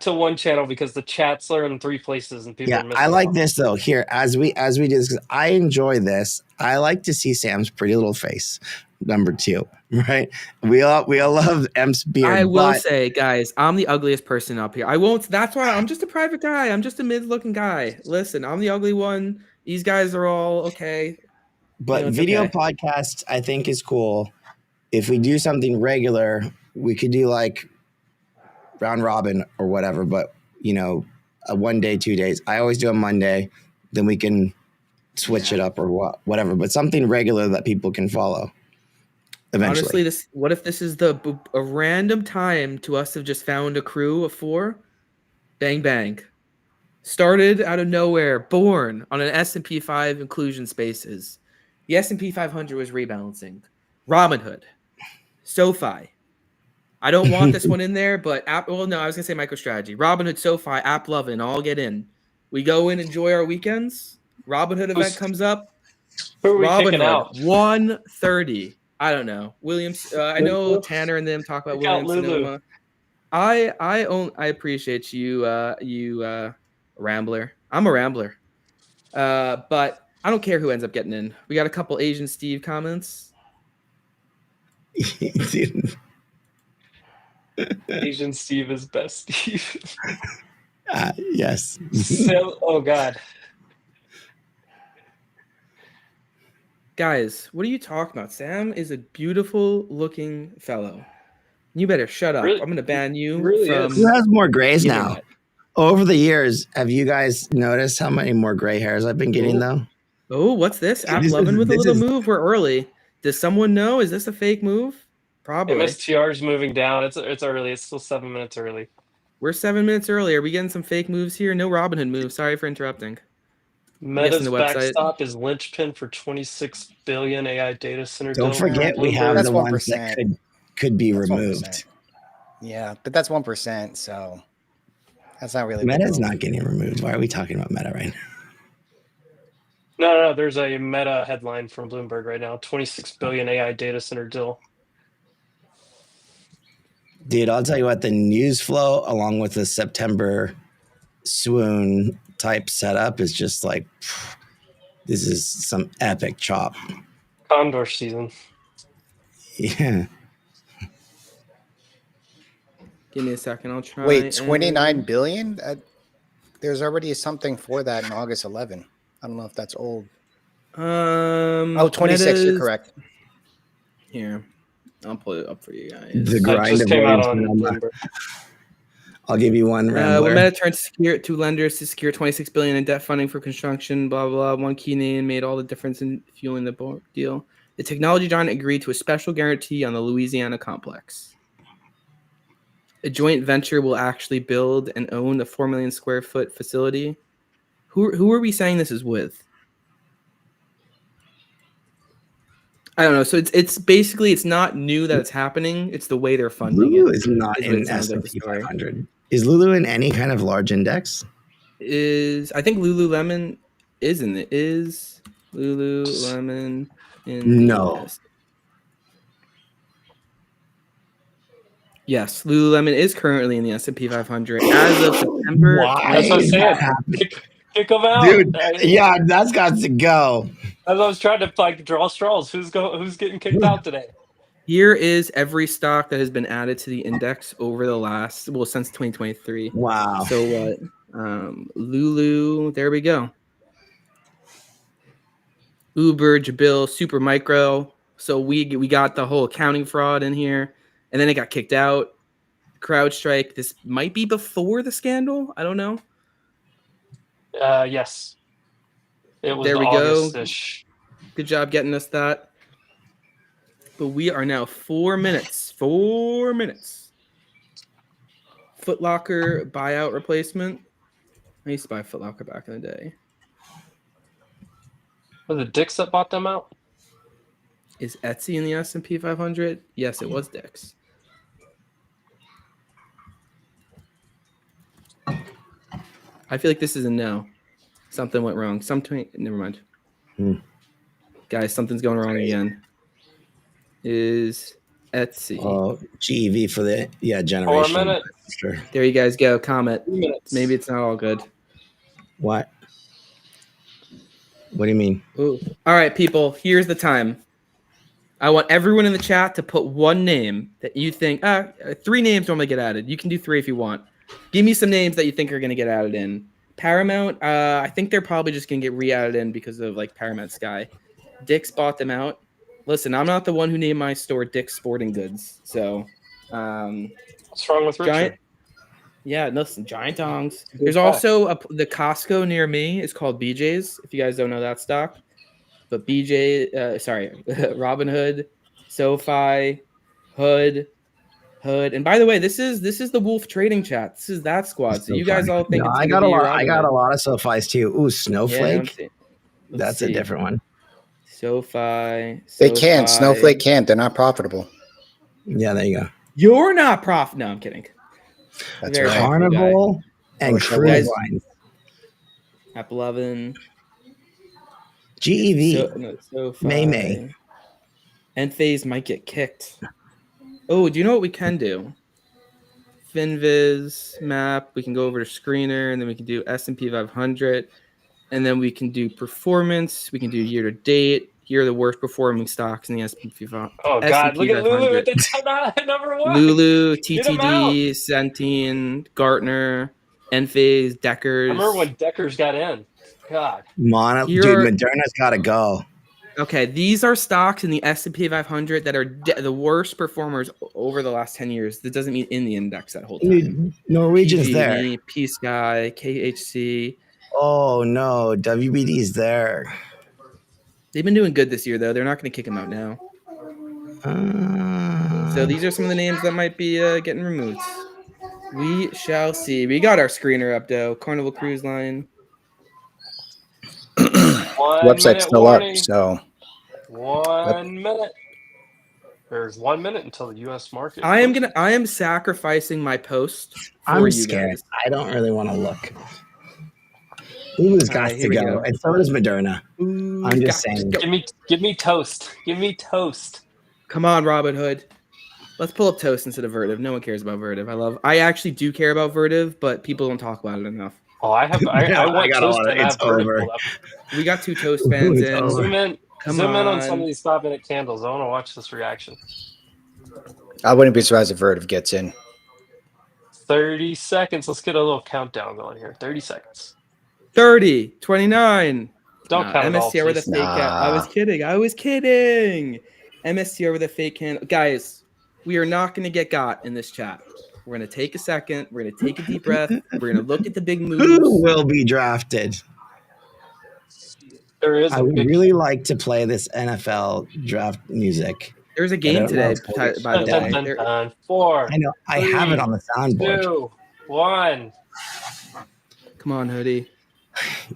to one channel because the chats are in 3 places and people. Yeah, I like this though. Here, as we do this, because I enjoy this. I like to see Sam's pretty little face. Number 2, right? We all love M's beard. I will say, guys, I'm the ugliest person up here. I won't. That's why I'm just a private guy. I'm just a mid-looking guy. Listen, I'm the ugly one. These guys are all okay. But video podcasts, I think, is cool. If we do something regular, we could do like round robin or whatever. But a 1 day, 2 days. I always do a Monday. Then we can switch it up or whatever. But something regular that people can follow. Eventually. Honestly, what if this is a random time to us have just found a crew of 4? Bang bang. Started out of nowhere, born on an S&P 5 inclusion spaces. The S&P 500 was rebalancing. Robinhood, SoFi. I don't want this one in there, but I was going to say MicroStrategy. Robinhood, SoFi, App Lovin', all get in. We go in, enjoy our weekends. Robinhood event comes up. Who are we picking out? 130. I don't know. Williams. I know Tanner and them talk about Williams Sonoma. I appreciate you, Rambler. I'm a Rambler. But I don't care who ends up getting in. We got a couple Asian Steve comments. Asian Steve is best Steve. Yes. Oh God. Guys, what are you talking about? Sam is a beautiful looking fellow. You better shut up. Really? I'm going to ban you. Who has more grays now? Over the years, have you guys noticed how many more gray hairs I've been getting, though? Oh, what's this? App Lovin' with a little move. We're early. Does someone know? Is this a fake move? Probably. MSTR's moving down. It's early. It's still 7 minutes early. We're 7 minutes early. Are we getting some fake moves here? No Robinhood moves. Sorry for interrupting. Meta's backstop is linchpin for 26 billion AI data center. Don't forget we have the ones that could be removed. 1%. Yeah, but that's 1%, so that's not really. Meta's not getting removed. Why are we talking about Meta right now? No. There's a Meta headline from Bloomberg right now. 26 billion AI data center deal. Dude, I'll tell you what, the news flow along with the September swoon type setup is just like, this is some epic chop. Condor season. Yeah. Give me a second. I'll try. Wait, 29 billion? There's already something for that in August 11. I don't know if that's old. 26. You're correct. Here, I'll pull it up for you guys. The grind just came out on Bloomberg. I'll give you one. When Meta turned to lenders to secure $26 billion in debt funding for construction, blah, blah, blah. One key name made all the difference in fueling the deal. The technology giant agreed to a special guarantee on the Louisiana complex. A joint venture will actually build and own the 4 million square foot facility. Who are we saying this is with? I don't know. So it's basically, it's not new that it's happening. It's the way they're funding Lulu it. is not in S&P 500. Is Lulu in any kind of large index? I think Lululemon is in it. Is Lululemon in no. Yes, Lululemon is currently in the S&P 500 as of September. That's what I said. Kick them out, dude. Yeah, that's got to go. As I was trying to draw straws. Who's getting kicked out today? Here is every stock that has been added to the index over the last since 2023. Wow. So what? Lulu. There we go. Uber, Jabil, Supermicro. So we got the whole accounting fraud in here, and then it got kicked out. CrowdStrike. This might be before the scandal. I don't know. Yes. It was there we August-ish. Go. Good job getting us that. But we are now 4 minutes. 4 minutes. Foot Locker buyout replacement. I used to buy Foot Locker back in the day. Was it Dick's that bought them out? Is Etsy in the S&P 500? Yes, it was Dick's. I feel like this is a no. Something went wrong. Never mind. Guys, something's going wrong again. Is Etsy. Oh, GEV for the generation. 4 minutes. Sure. There you guys go. Comment. Maybe it's not all good. What? What do you mean? Ooh. All right, people. Here's the time. I want everyone in the chat to put one name that you think. 3 names normally get added. You can do 3 if you want. Give me some names that you think are going to get added in. Paramount. I think they're probably just going to get re-added in because of Paramount Sky. Dick's bought them out. Listen, I'm not the one who named my store Dick's Sporting Goods. So, what's wrong with Richard? Listen, Giant Dongs. There's also the Costco near me is called BJ's. If you guys don't know that stock, but Robinhood, SoFi, Hood. And by the way, this is the Wolf Trading Chat. This is that squad. So you guys all think I got a lot of SoFis too. Ooh, Snowflake. Yeah, That's a different one. SoFi. They can't. Snowflake can't. They're not profitable. Yeah, there you go. You're not No, I'm kidding. That's right. Carnival and Cruise Lines. App 11. GEV. SoFi. May. Enphase might get kicked. Oh, do you know what we can do? FinViz map. We can go over to Screener, and then we can do S&P 500. And then we can do performance. We can do year to date. Here are the worst performing stocks in the S&P 500. Oh, God. Look at Lulu at the number 1. Lulu, TTD, Centene, Gartner, Enphase, Deckers. I remember when Deckers got in. God. Moderna's got to go. Okay, these are stocks in the S&P 500 that are the worst performers over the last 10 years. That doesn't mean in the index that whole time. Norwegian's there. P-Sky, KHC. Oh, no. WBD's there. They've been doing good this year, though. They're not going to kick them out now. So these are some of the names that might be getting removed. We shall see. We got our screener up, though. Carnival Cruise Line. Website's still warning. Up, so 1 minute. There's 1 minute until the U.S. market. I am sacrificing my post. I'm scared. Guys. I don't really want to look. Lulu's got to go, and so does Moderna. I'm just saying. Give me toast. Give me toast. Come on, Robinhood. Let's pull up toast instead of Vertiv. No one cares about Vertiv. I actually do care about Vertiv, but people don't talk about it enough. Oh, I want toast to have over. We got 2 toast fans in. Zoom in on some of these 5-minute candles. I want to watch this reaction. I wouldn't be surprised if Vertiv gets in. 30 seconds. Let's get a little countdown going here. 30 seconds. 30, 29. Don't count it all, MST over the please. fake hand. I was kidding. MST over the fake hand. Guys, we are not going to get got in this chat. We're going to take a second. We're going to take a deep breath. We're going to look at the big moves. Who will be drafted? I would really like to play this NFL draft music. There's a game today, by the way. 4. I know. I have it on the soundboard. 2, 1. Come on, Hoodie.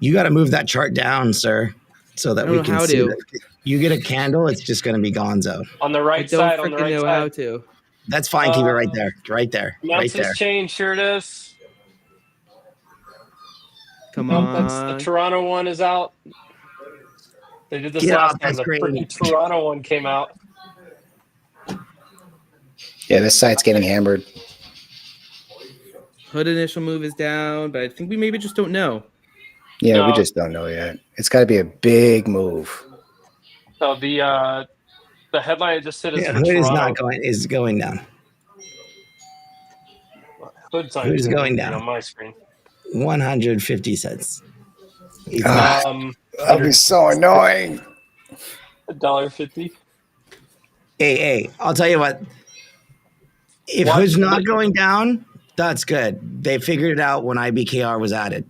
You got to move that chart down, sir, so that we can see that. You get a candle, it's just going to be gonzo. On the right side. On the right side. How to. That's fine. Keep it right there. Right there. Right there. Change. Here it is. Come on. The Toronto one is out. They did this last time. The freaking Toronto one came out. Yeah, this site's getting hammered. Hood initial move is down, but I think we maybe just don't know. Yeah, we just don't know yet. It's got to be a big move. So the headline I just said is Hood is going down. Hood is going down on my screen. 150 cents. That'll be so annoying. $1.50. Hey, I'll tell you what. If Hood's not going down, that's good. They figured it out when IBKR was added.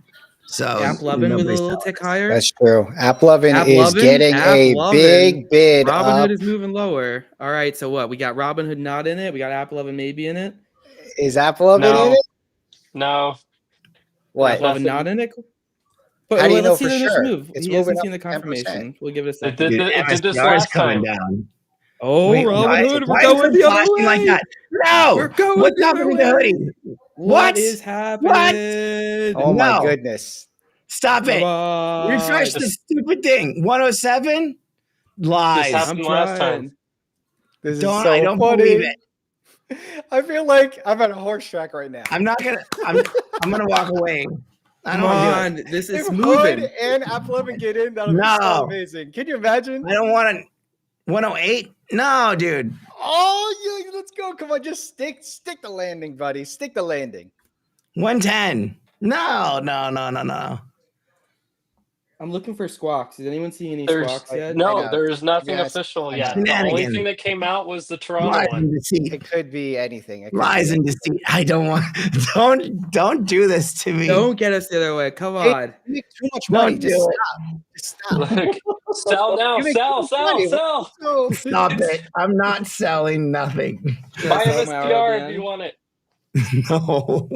So AppLovin with a little tick higher. That's true. AppLovin is getting a big bid. Robinhood is moving lower. All right, so what? We got Robinhood not in it. We got AppLovin maybe in it. Is AppLovin in it? No. What? AppLovin not in it? But how do you know for sure? Move. It's he hasn't seen the confirmation. 10%. We'll give it a second. It did this last time. Down. Oh, Robinhood, we're going the other way. Like that. No, we're going what's happening to Hoodie? What is happening? Oh my goodness! Stop it! Refresh the stupid thing. 107 lies. This happened last time. This is so I don't believe it. I feel like I'm at a horse track right now. I'm gonna walk away. Come on, this is moving. Hood and AppLovin get in. That'll be so amazing. Can you imagine? I don't want to. 108? No, dude. Oh, yeah, let's go. Come on, just stick the landing, buddy. Stick the landing. 110. No. I'm looking for squawks. Did anyone see any squawks yet? No, there's nothing official yet. The only thing that came out was the Toronto one. It could be anything. Lies and deceit. I don't want. Don't do this to me. Don't get us the other way. Come on. You make too much money. Just stop. Sell now. Sell. Stop it. I'm not selling nothing. Buy an SDR if you want it. No.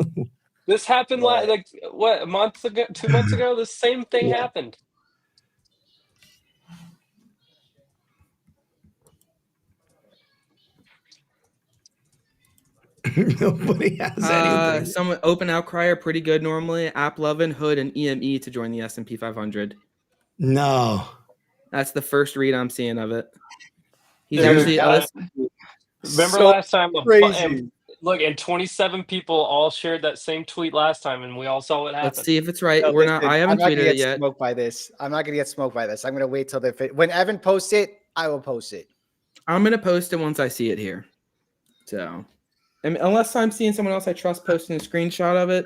This happened a month ago, 2 months ago? The same thing happened. Nobody has anything. Some open outcry are pretty good normally. AppLovin, Hood, and EME to join the S&P 500. No. That's the first read I'm seeing of it. He's actually remember last time crazy. Look, and 27 people all shared that same tweet last time, and we all saw what happened. Let's see if it's right. No, I haven't tweeted it yet. I'm not going to get smoked by this. I'm going to wait till when Evan posts it, I will post it. I'm going to post it once I see it here. So, unless I'm seeing someone else I trust posting a screenshot of it.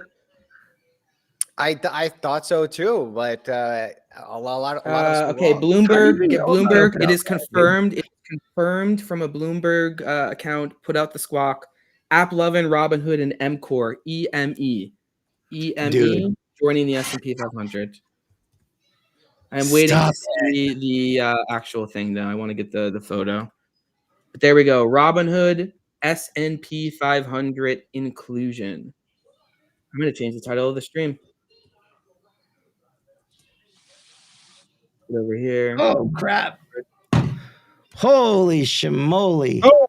I thought so too, but a lot of okay, Bloomberg. It is confirmed. It's confirmed from a Bloomberg account. Put out the squawk. AppLovin, Robinhood, and MCore, EME, joining the S&P 500. I'm waiting to see the actual thing, though. I want to get the photo. But there we go. Robinhood, S&P 500 inclusion. I'm going to change the title of the stream. Put over here. Oh, crap. Holy shimoly. Oh,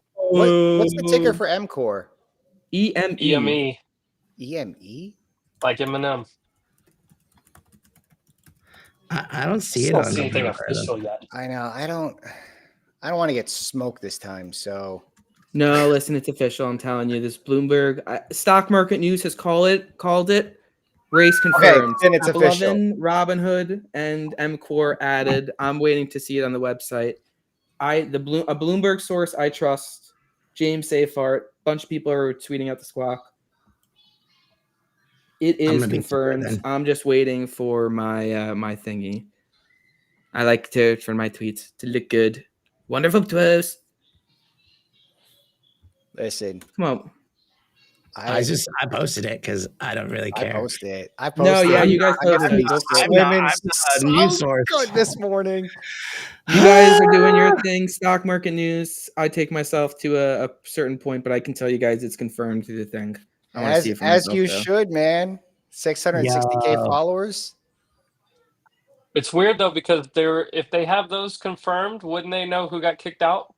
what's the ticker for MCore? EME. EME? Like Eminem. I don't see it on anything official yet. I know. I don't want to get smoked this time. So no, listen, it's official. I'm telling you, this Bloomberg stock market news has called it. Race confirmed. Okay, then it's official. Robinhood and MCore added. I'm waiting to see it on the website. A Bloomberg source I trust. James Seyfart. Bunch of people are tweeting out the squawk. It is confirmed. I'm just waiting for my my thingy. I like for my tweets to look good. Wonderful post. Listen, come on. I posted it because I don't really care. I posted it. No, yeah, you guys posted it. I'm a news source. Good this morning. You guys are doing your thing. Stock market news. I take myself to a certain point, but I can tell you guys it's confirmed through the thing. I want to see it for myself, you should, man. 660K followers. It's weird though because if they have those confirmed, wouldn't they know who got kicked out?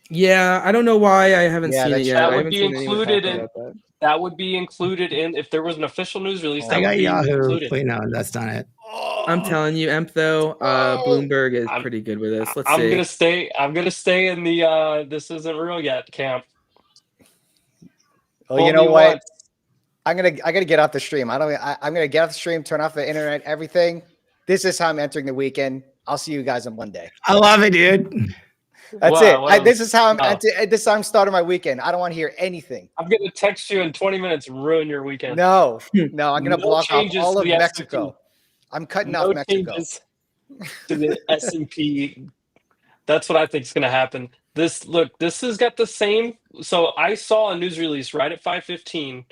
Yeah, I don't know why I haven't seen it yet. That would be included in. That would be included in if there was an official news release. I got Yahoo. Wait, no, that's not it. I'm telling you, Emp though, Bloomberg is pretty good with this. Let's see. I'm gonna stay in the this isn't real yet camp. Oh, you know what? I gotta get off the stream. I'm gonna get off the stream, turn off the internet, everything. This is how I'm entering the weekend. I'll see you guys on Monday. I love it, dude. That's it. This is how I'm starting my weekend. I don't want to hear anything. I'm gonna text you in 20 minutes and ruin your weekend. No, I'm gonna block off all of Mexico. I'm cutting off Mexico. Changes to the S&P. That's what I think is gonna happen. This has got the same. So I saw a news release right at 5:15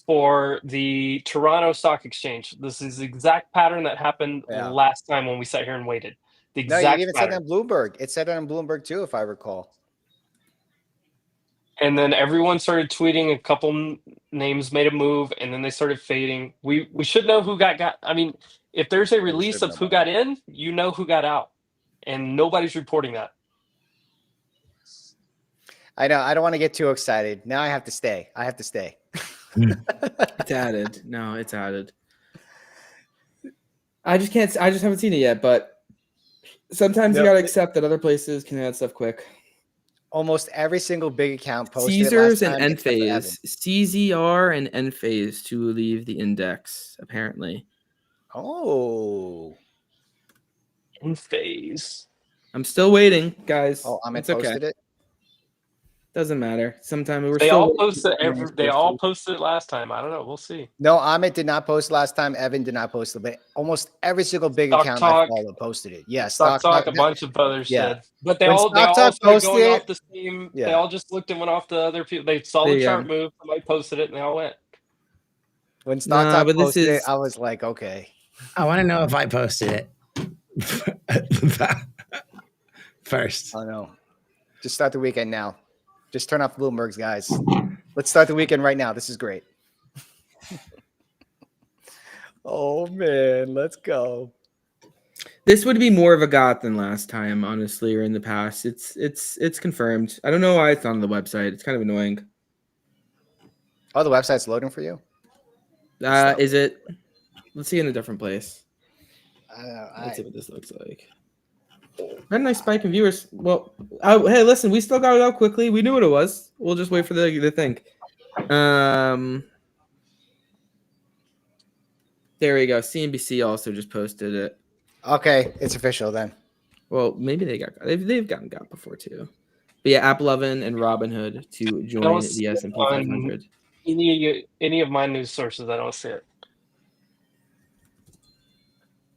for the Toronto Stock Exchange. This is the exact pattern that happened last time when we sat here and waited. The exact no, you even said it on Bloomberg. It said it on Bloomberg too, if I recall. And then everyone started tweeting. A couple names made a move, and then they started fading. We should know who got. I mean, if there's a release of who got in, you know who got out, and nobody's reporting that. I know. I don't want to get too excited. Now I have to stay. It's added. No, it's added. I just can't. I just haven't seen it yet. But sometimes you gotta accept that other places can add stuff quick. Almost every single big account posted Caesars and Enphase, CZR and Enphase to leave the index. Apparently. Oh. Enphase. I'm still waiting, guys. Oh, Amit posted it. Doesn't matter. Sometimes they all posted it last time. I don't know. We'll see. No, Amit did not post last time. Evan did not post it, but almost every single big account I follow posted it. Yeah, Stock Talk, a bunch of others did. But they all posted it. Off the same. Yeah. They all just looked and went off the other people. They saw the chart move. Somebody posted it, and they all went. When Stock Talk posted it, I was like, okay. I want to know if I posted it first. Oh no! Just start the weekend now. Just turn off Bloomberg's, guys. Let's start the weekend right now. This is great. Oh man, let's go. This would be more of a got than last time, honestly, or in the past. It's confirmed. I don't know why it's on the website. It's kind of annoying. Oh, the website's loading for you? Is it? Let's see in a different place. Let's see what this looks like. Had a nice spike in viewers. Well, hey, listen, we still got it out quickly. We knew what it was. We'll just wait for the thing. There we go. CNBC also just posted it. Okay, it's official then. Well, maybe they've gotten got before too. But yeah, AppLovin and Robinhood to join the S&P 500. Any of my news sources, I don't see it.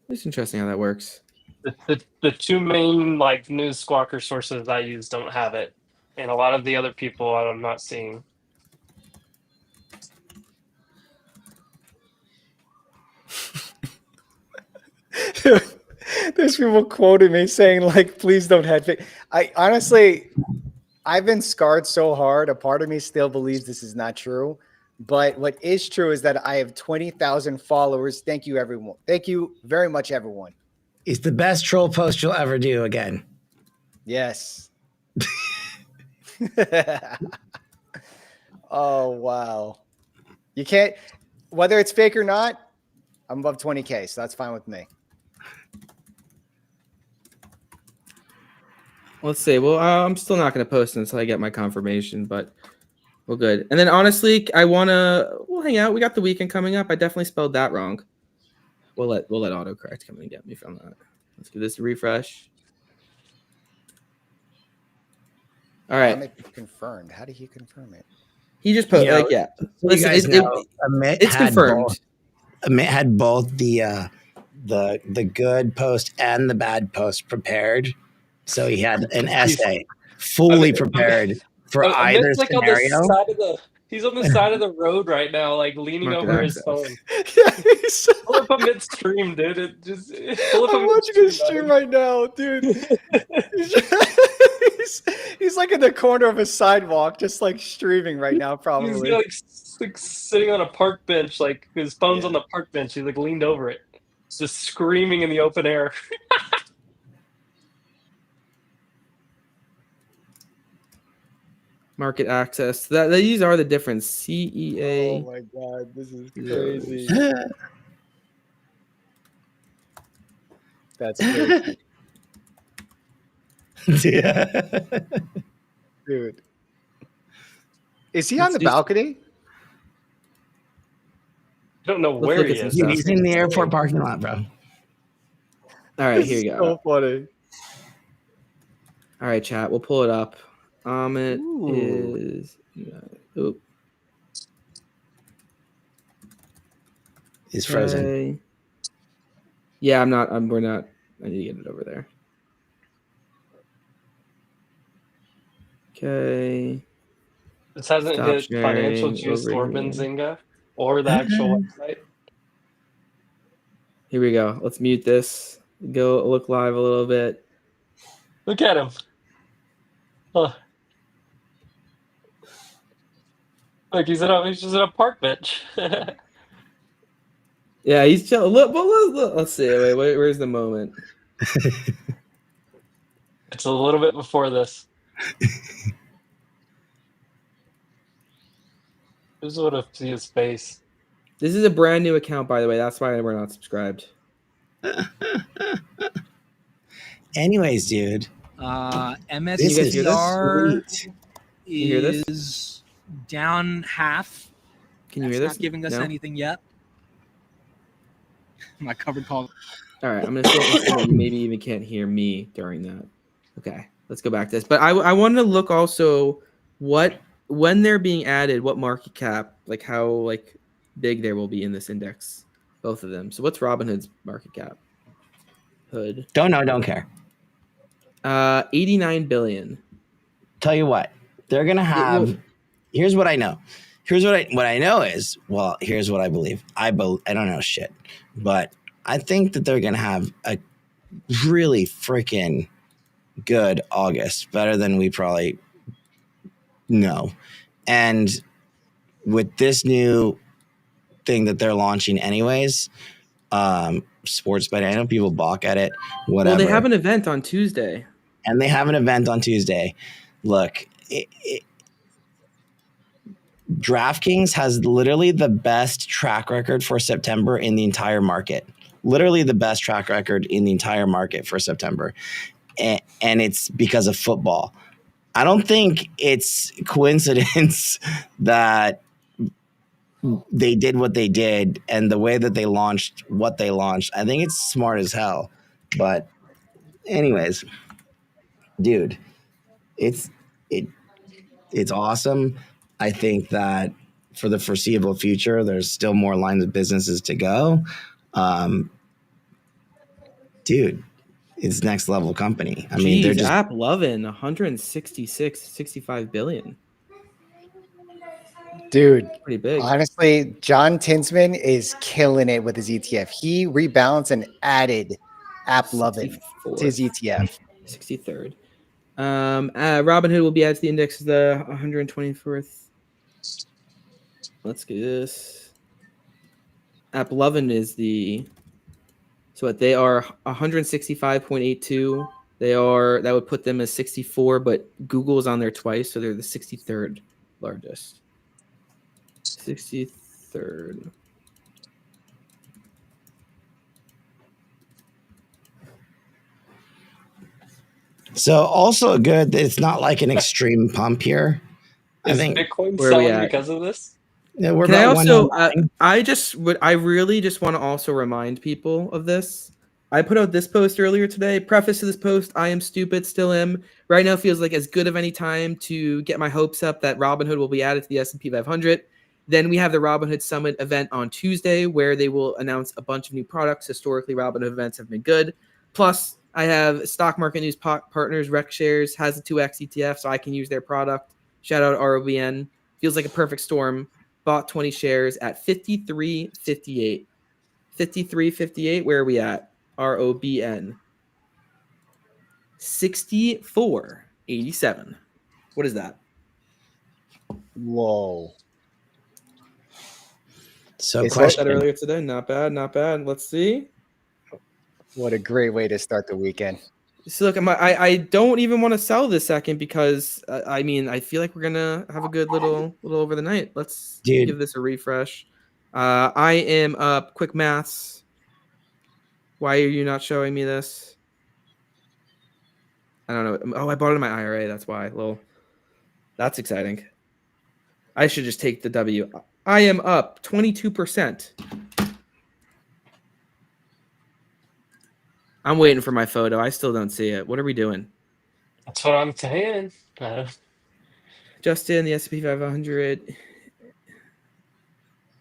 It's interesting how that works. The two main news squawker sources I use don't have it, and a lot of the other people I'm not seeing. There's people quoting me saying please don't have it. I've been scarred so hard. A part of me still believes this is not true. But what is true is that I have 20,000 followers. Thank you, everyone. Thank you very much, everyone. It's the best troll post you'll ever do again. Yes. Oh, wow. You can't, whether it's fake or not, I'm above 20K, so that's fine with me. Let's see. Well, I'm still not going to post until I get my confirmation, but we're good. And then honestly, we'll hang out. We got the weekend coming up. I definitely spelled that wrong. We'll let autocorrect come and get me from that. Let's give this a refresh. All right. Confirmed. How did he confirm it? He just put yeah. Listen, it's confirmed. Amit had both the good post and the bad post prepared, so he had an essay fully prepared for either scenario. He's on the side of the road right now, like leaning over his phone. Pull up a midstream, dude. I'm watching his stream right now, dude. He's like in the corner of a sidewalk, just like streaming right now, probably. He's like sitting on a park bench, like his phone's on the park bench. He's like leaned over it, just screaming in the open air. Market access. These are the difference. CEA. Oh my god, this is crazy. That's crazy. Yeah. Dude. Is he on the balcony? I don't know where he is. He's in the airport parking lot, bro. All right, here you go. So funny. All right, chat. We'll pull it up. It is. He's frozen. Yeah, I'm not. We're not. I need to get it over there. Okay. This hasn't hit Financial Juice or Benzinga or the actual website. Here we go. Let's mute this. Go look live a little bit. Look at him. Huh. Look, he's just at a park bench. Yeah, he's chill. Look, let's see. Wait, where's the moment? It's a little bit before this. This is what I see his face. This is a brand new account, by the way. That's why we're not subscribed. Anyways, dude. MSCR is down half. Can you hear this? Not giving us anything yet. My covered call. All right, I'm going to say you maybe even can't hear me during that. Okay, let's go back to this. But I wanted to look also when they're being added, what market cap, like how big there will be in this index, both of them. So what's Robinhood's market cap? Hood. Don't know, don't care. 89 billion. Tell you what, they're gonna have. Here's what I know. Here's what I know is, well, here's what I believe. I don't know shit, but I think that they're gonna have a really freaking good August, better than we probably know. And with this new thing that they're launching, anyways, sports betting. I know people balk at it. Whatever. Well, they have an event on Tuesday. Look, DraftKings has literally the best track record for September in the entire market. Literally the best track record in the entire market for September. And it's because of football. I don't think it's coincidence that they did what they did and the way that they launched what they launched. I think it's smart as hell. But anyways, dude, it's awesome. I think that for the foreseeable future, there's still more lines of businesses to go. Dude, it's next level company. I mean, they're just AppLovin, 65 billion. Dude, pretty big. Honestly, John Tinsman is killing it with his ETF. He rebalanced and added AppLovin to his ETF. 63rd. Robinhood will be added to the index of the 124th. Let's get this. AppLovin is they are 165.82. That would put them as 64, but Google's on there twice, so they're the 63rd largest. 63rd. So also good that it's not like an extreme pump here. I think Bitcoin selling because of this. Yeah, we're I really just want to also remind people of this. I put out this post earlier today. Preface to this post: I am stupid, still am. Right now feels like as good of any time to get my hopes up that Robinhood will be added to the S&P 500. Then we have the Robinhood Summit event on Tuesday, where they will announce a bunch of new products. Historically, Robinhood events have been good. Plus, I have stock market news partners. Rec Shares has a 2x ETF, so I can use their product. Shout out ROBN. Feels like a perfect storm. Bought 20 shares at 53.58. 53.58. Where are we at? ROBN. 64.87. What is that? Whoa. So question that earlier today. Not bad, not bad. Let's see. What a great way to start the weekend. So look, I don't even want to sell this second because I mean I feel like we're gonna have a good little over the night. Let's give this a refresh. I am up. Quick maths. Why are you not showing me this? I don't know. Oh, I bought it in my IRA. That's why. Lol. That's exciting. I should just take the W. I am up 22%. I'm waiting for my photo. I still don't see it. What are we doing? That's what I'm saying. Just in the S&P 500.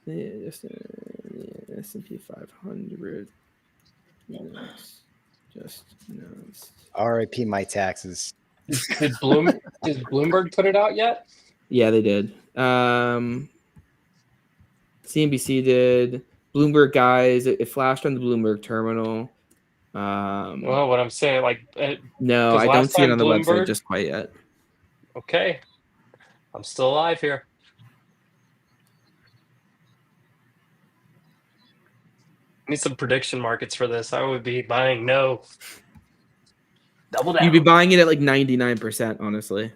Just in the S&P 500. Just announced. RIP my taxes. Did Bloomberg put it out yet? Yeah, they did. CNBC did. Bloomberg guys, it flashed on the Bloomberg terminal. Well, what I'm saying, like, no, I don't see it on the website just quite yet. Okay, I'm still alive here. I need some prediction markets for this. I would be buying no. Double down. You'd be buying it at like 99%, honestly.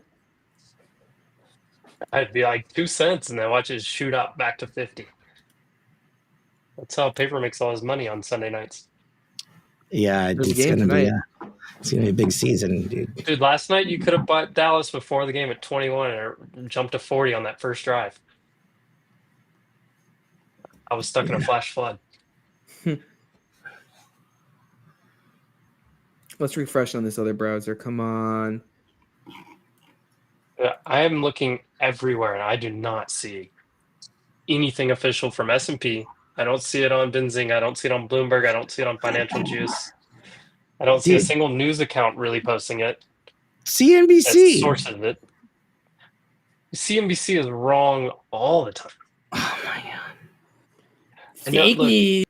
I'd be like 2 cents and then watch it shoot up back to 50. That's how Paper makes all his money on Sunday nights. Yeah, it's gonna be a big season, dude. Dude, last night you could have bought Dallas before the game at 21 and jumped to 40 on that first drive. I was stuck in a flash flood. Let's refresh on this other browser. Come on. I am looking everywhere and I do not see anything official from S&P. I don't see it on Benzing. I don't see it on Bloomberg. I don't see it on Financial Juice. I don't see a single news account really posting it. CNBC sources it. CNBC is wrong all the time. Oh my god! Fake news.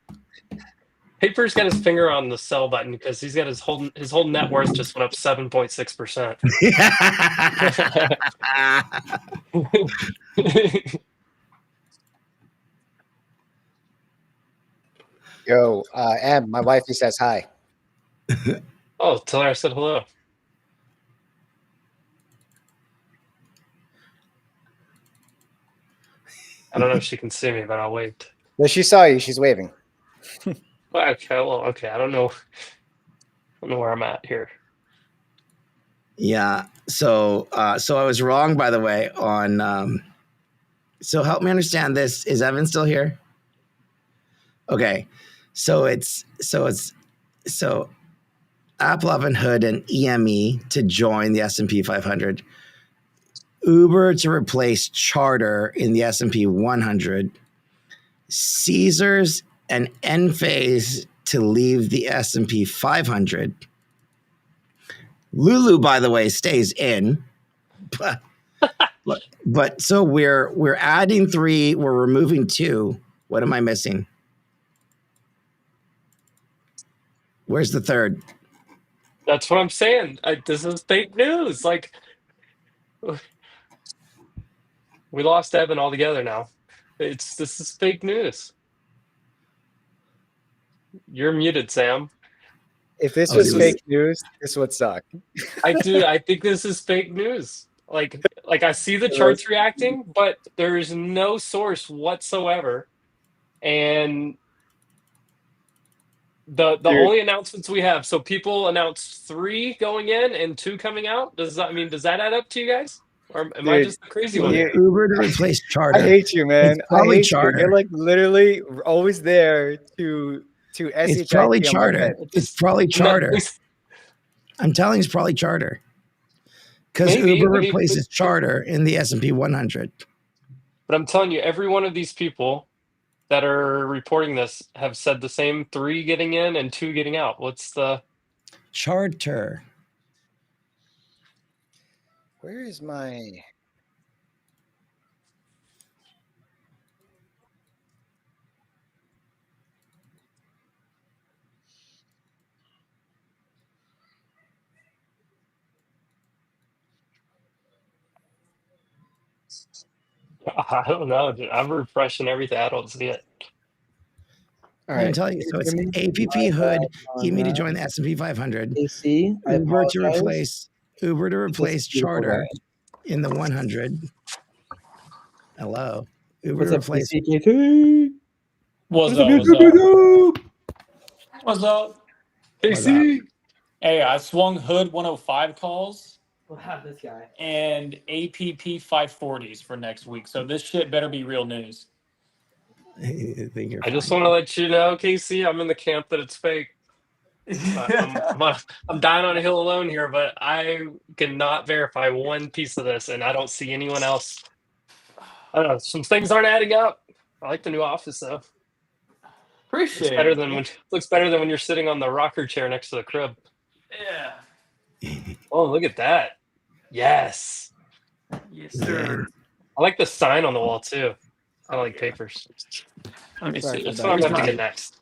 Paper's got his finger on the sell button because he's got his whole net worth just went up 7.6%. Yo, Em, my wifey says hi. Oh, tell her I said hello. I don't know if she can see me, but I'll wave. No, she saw you. She's waving. Okay, well, okay. I don't know where I'm at here. Yeah. So I was wrong, by the way, on. So help me understand this. Is Evan still here? Okay. So it's App Robinhood and EME to join the S&P 500. Uber to replace Charter in the S&P 100. Caesars and Enphase to leave the S&P 500. Lulu, by the way, stays in. But so we're adding 3, we're removing 2. What am I missing? Where's the third? That's what I'm saying. This is fake news. Like, we lost Evan altogether now. This is fake news. You're muted, Sam. If this was fake news, this would suck. I think this is fake news. Like I see the charts reacting, but there is no source whatsoever. And the only announcements we have, so people announced 3 going in and 2 coming out. Does that add up to you guys? Or am I just the crazy one? Uber to replace Charter. I hate you, man. I hate Charter. you. You're like literally always there to To It's probably Charter. It's probably Charter. No, I'm telling you, it's probably Charter. Because Uber replaces Charter in the S&P 100. But I'm telling you, every one of these people that are reporting this have said the same: 3 getting in and 2 getting out. What's the Charter? Where is my? I don't know. Dude. I'm refreshing everything. I don't see it. All right. I'm telling you, so it's APP Hood, EME to join the S&P 500. AC, Uber to replace Charter in the 100. Hello. Uber to replace. What's up? AC. Hey, I swung Hood 105 calls. We'll have this guy. And APP 540s for next week. So this shit better be real news. I just want to let you know, Casey, I'm in the camp that it's fake. I'm dying on a hill alone here, but I cannot verify one piece of this, and I don't see anyone else. I don't know. Some things aren't adding up. I like the new office, though. Appreciate it. Looks better than when you're sitting on the rocker chair next to the crib. Yeah. Oh, look at that. Yes. Yes, sir. I like the sign on the wall, too. I like papers. Let me see. That's what I'm going to get next.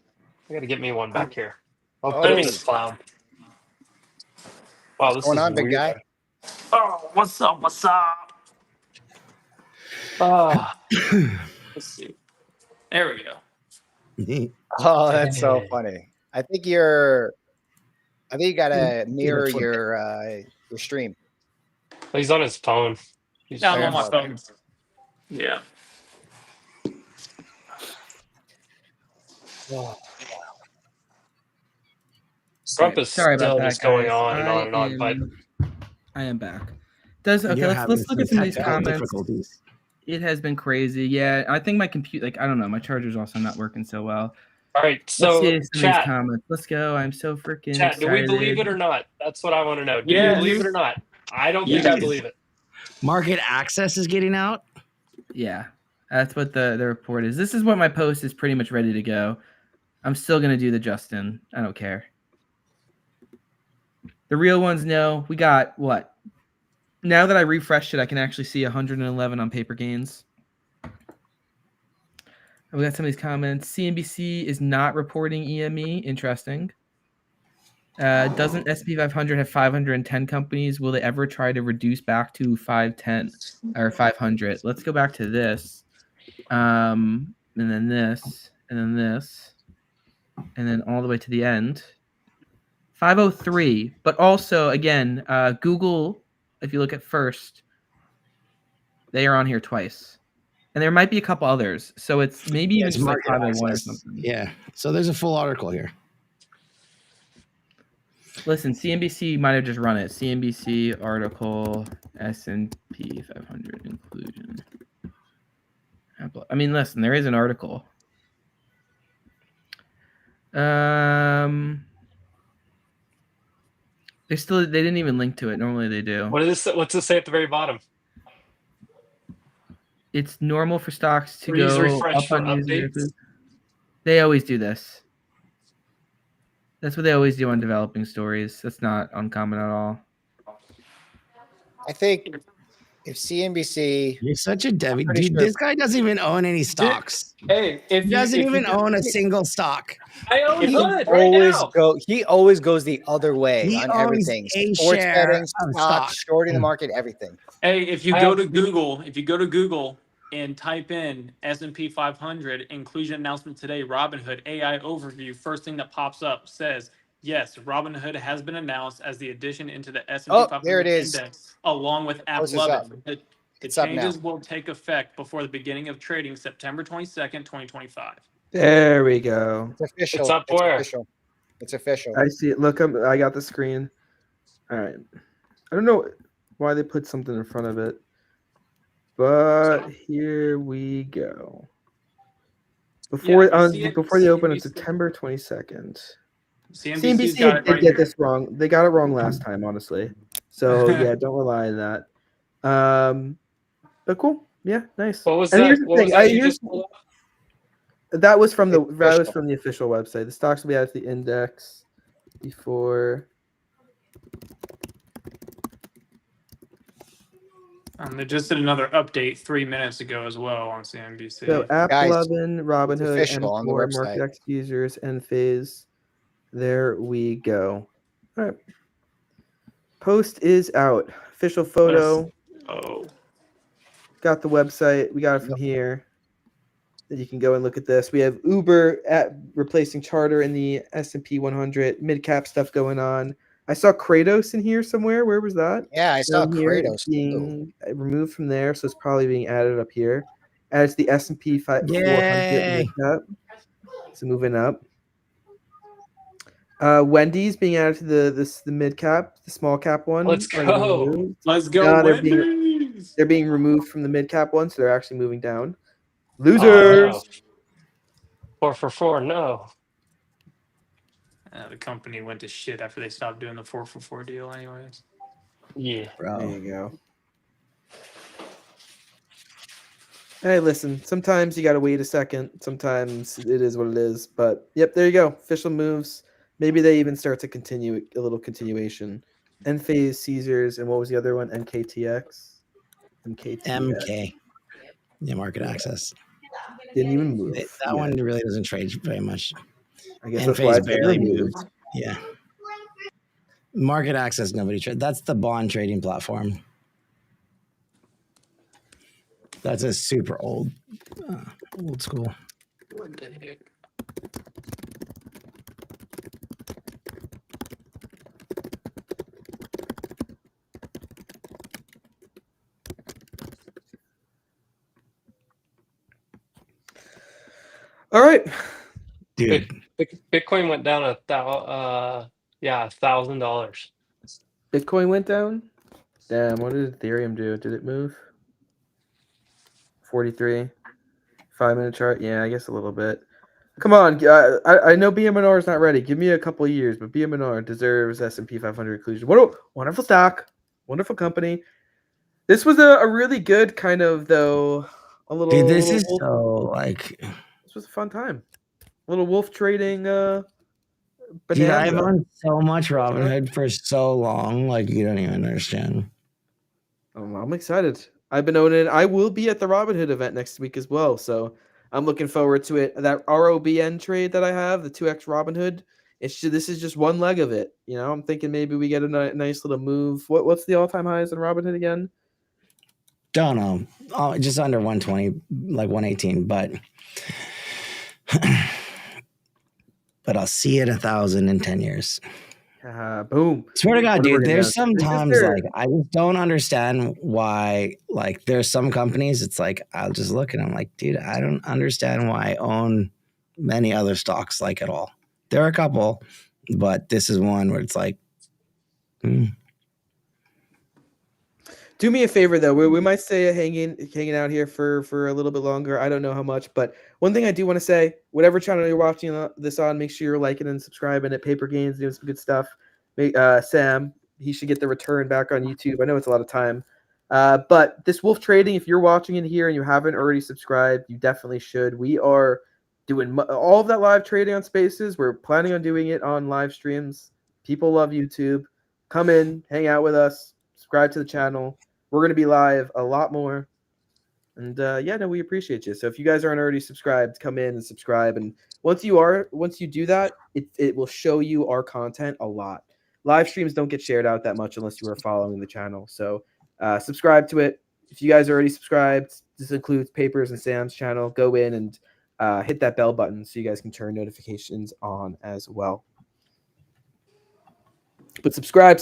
I got to get me one back here. I'll put it in this cloud. Wow, this What's going is on, big weird. guy? Oh, what's up? What's up? Let's see. There we go. Oh, that's so funny. I think you gotta mirror your stream. He's on his phone. I'm on my phone. Yeah. Trump is still just going on and on and on, but I am back. Let's look at some of these comments. It has been crazy. Yeah, I think my computer, I don't know, my charger's also not working so well. All right, so chat. Comments. Let's go. I'm so freaking chat. excited. Do we believe it or not? That's what I want to know. Do you believe it or not? I don't think I believe it. Market access is getting out. Yeah, that's what the report is. This is what my post is pretty much ready to go. I'm still gonna do the Justin. I don't care. The real ones know. We got what? Now that I refreshed it, I can actually see 111 on paper gains. We got some of these comments. CNBC is not reporting EME. Interesting. Doesn't S&P 500 have 510 companies? Will they ever try to reduce back to 510 or 500? Let's go back to this. And then this, and then this, and then all the way to the end. 503. But also, again, Google, if you look at first, they are on here twice. And there might be a couple others. So it's maybe even just like 501 or something. Yeah. So there's a full article here. Listen, CNBC might have just run it. CNBC article, S&P 500 inclusion. I mean, listen, there is an article. They didn't even link to it. Normally they do. What's it say at the very bottom? It's normal for stocks to Please go refresh up for on updates. They always do this. That's what they always do on developing stories. That's not uncommon at all. I think if CNBC, you're such a Debbie, dude. This guy doesn't even own any stocks. Hey, he doesn't even own a single stock. I own Hood right now. He always goes the other way He on owns everything. a Sports share betting, of stocks, stock. shorting the market, everything. Hey, if you go to Google and type in S&P 500 inclusion announcement today, Robinhood AI overview, first thing that pops up says, yes, Robinhood has been announced as the addition into the S&P 500 there it is. index, along with AppLovin. The changes will take effect before the beginning of trading September 22nd, 2025. There we go. It's official. It's up where? It's official. I see it. Look, I got the screen. All right. I don't know why they put something in front of it, but here we go. before the open on September 22nd. CNBC did get this wrong. They got it wrong last time, honestly. So yeah, don't rely on that. But cool. Yeah, nice. What was and that? Here's the What thing. was that you just pulled up? That was from the official website. The stocks will be out of the index before. They just did another update 3 minutes ago as well on CNBC. So App 11, Robinhood, M4, MarketX users, and Phase. There we go. All right. Post is out. Official photo. Got the website. We got it from here. You can go and look at this. We have Uber replacing Charter in the S&P 100. Mid-cap stuff going on. I saw Kratos in here somewhere. Where was that? Yeah, I saw Kratos being removed from there, so it's probably being added up here. As the S&P 400 mid-cap. So moving up. Wendy's being added to the mid-cap, the small-cap one. Let's go. Let's go, Wendy's. They're being removed from the mid-cap one, so they're actually moving down. Losers. 4 for 4, no. The company went to shit after they stopped doing the 4 for 4 deal anyways. Yeah. Bro. There you go. Hey, listen, sometimes you got to wait a second. Sometimes it is what it is. But, yep, there you go. Official moves. Maybe they even start to continue a little continuation. Enphase, Caesars, and what was the other one? MKTX? MK. Yeah, market access. Didn't even move. That one really doesn't trade very much. I guess that's why it's barely moved. Yeah. Market access, nobody trades. That's the bond trading platform. That's a super old school. What the heck? All right, dude. Bitcoin went down $1,000. Bitcoin went down. Damn, what did Ethereum do? Did it move? 43, 5-minute chart. Yeah, I guess a little bit. Come on, I know BMNR is not ready. Give me a couple of years, but BMNR deserves S&P 500 inclusion. What a wonderful stock, wonderful company. This was a really good kind of though. A little. Dude, this is so like. This was a fun time. A little wolf trading. Dude, I've owned so much Robinhood for so long, like you don't even understand. I'm excited. I've been owning it. I will be at the Robinhood event next week as well, so I'm looking forward to it. That ROBN trade that I have, the 2x Robinhood, this is just one leg of it. You know, I'm thinking maybe we get a nice little move. What's the all-time highs on Robinhood again? Don't know. Just under 120, like 118, but I'll see it 1,000 in 10 years. Boom. Swear to God, dude, there's sometimes like I just don't understand why, like there's some companies, it's like I'll just look and I'm like, dude, I don't understand why I own many other stocks like at all. There are a couple, but this is one where it's like, Do me a favor though. We might stay hanging out here for a little bit longer. I don't know how much, but one thing I do want to say: whatever channel you're watching this on, make sure you're liking and subscribing. At Paper Gains, doing some good stuff. Sam, he should get the return back on YouTube. I know it's a lot of time, but this wolf trading. If you're watching it here and you haven't already subscribed, you definitely should. We are doing all of that live trading on Spaces. We're planning on doing it on live streams. People love YouTube. Come in, hang out with us, subscribe to the channel. We're going to be live a lot more. And we appreciate you. So if you guys aren't already subscribed, come in and subscribe. And once you do that, it will show you our content a lot. Live streams don't get shared out that much unless you are following the channel. So subscribe to it. If you guys are already subscribed, this includes Papers and Sam's channel. Go in and hit that bell button so you guys can turn notifications on as well. But subscribe.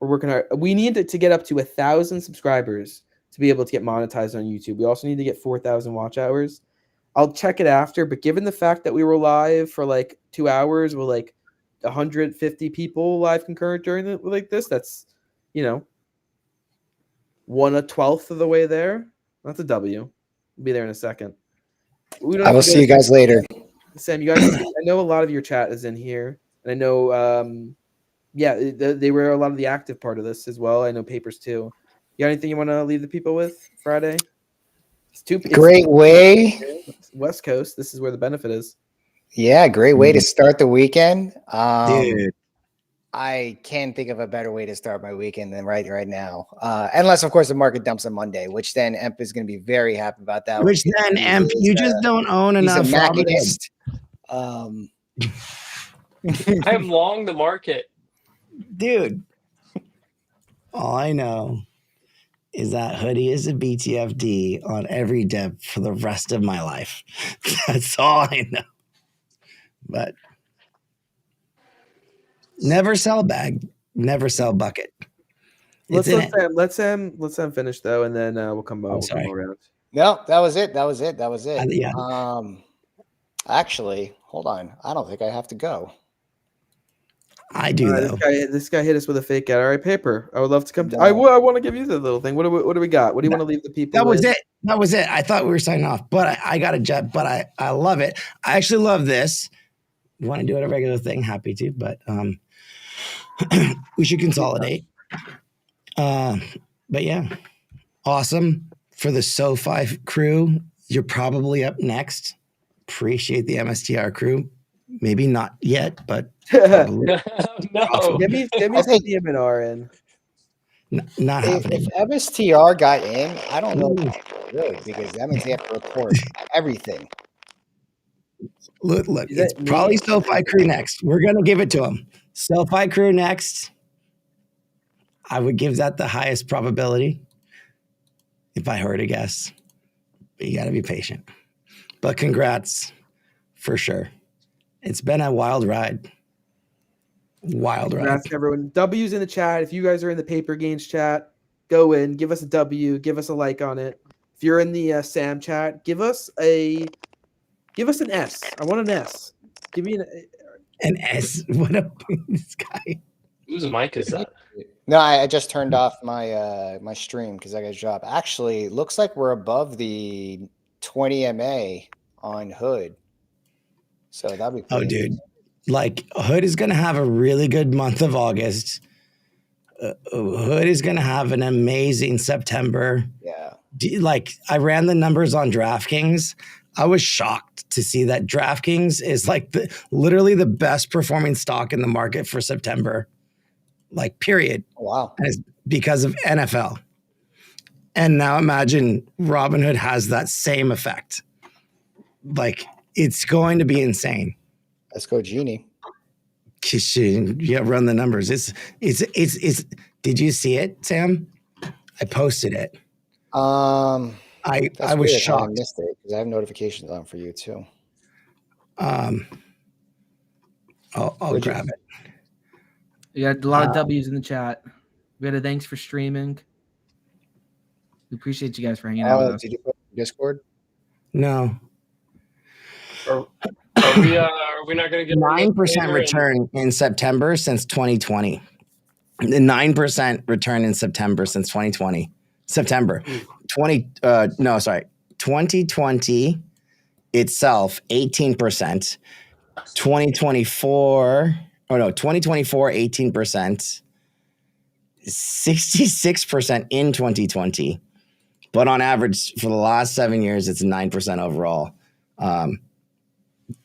We're working hard. We need to get up to 1,000 subscribers to be able to get monetized on YouTube. We also need to get 4,000 watch hours. I'll check it after, but given the fact that we were live for like 2 hours with like 150 people live concurrent during this, that's 1/12 of the way there. That's a W. We'll be there in a second. I will see you guys later. Sam, you guys, I know a lot of your chat is in here, and I know, they were a lot of the active part of this as well. I know Papers too. You got anything you want to leave the people with Friday? Great way. West Coast. This is where the benefit is. Yeah, great way to start the weekend. Dude. I can't think of a better way to start my weekend than right now. Unless, of course, the market dumps on Monday, which then Emp is going to be very happy about that. Which then, Emp, you just don't own enough. He's a machinist. I am long the market. Dude, all I know is that hoodie is a BTFD on every dip for the rest of my life. That's all I know. But never sell bag, never sell bucket. Let Sam finish though, and then we'll come around. No, that was it. Yeah. Actually, hold on. I don't think I have to go. I do though. This guy hit us with a fake ad. All right, Paper. I would love to come. I want to give you the little thing. What do we got? What do you want to leave the people? That was it. That was it. I thought we were signing off, but I got a jet. But I love it. I actually love this. You want to do it a regular thing? Happy to, but we should consolidate. But yeah, awesome for the SoFi crew. You're probably up next. Appreciate the MSTR crew. Maybe not yet, but no. Give me some DMNR in. Not happening. If MSTR got in, I don't know really, because that means they have to report everything. Look, it's probably SoFi crew next. We're gonna give it to them. SoFi crew next. I would give that the highest probability if I heard a guess. But you got to be patient. But congrats for sure. It's been a wild ride. Congrats, everyone. W's in the chat. If you guys are in the Paper Gains chat, go in, give us a W, give us a like on it. If you're in the Sam chat, give us an S. I want an S. Give me an S. What a this guy. Whose mic is that? No, I just turned off my my stream because I got a job. Actually, looks like we're above the 20 MA on Hood. So that'd be cool. Oh, dude. Like, Hood is going to have a really good month of August. Hood is going to have an amazing September. Yeah. Like, I ran the numbers on DraftKings. I was shocked to see that DraftKings is like literally the best performing stock in the market for September. Like, period. Oh, wow. And it's because of NFL. And now imagine Robinhood has that same effect. Like, it's going to be insane. Let's go, Genie. Yeah, run the numbers. It's. Did you see it, Sam? I posted it. I was shocked. I missed it because I have notifications on for you too. I'll grab it. You got a lot of W's in the chat. We got a thanks for streaming. We appreciate you guys for hanging out with us. Did you put Discord? No. Are we not going to get 9% return in September since 2020? The 9% return in September since 2020. September 2020 itself 18%. 2024 18%. 66% in 2020. But on average for the last 7 years, it's 9% overall.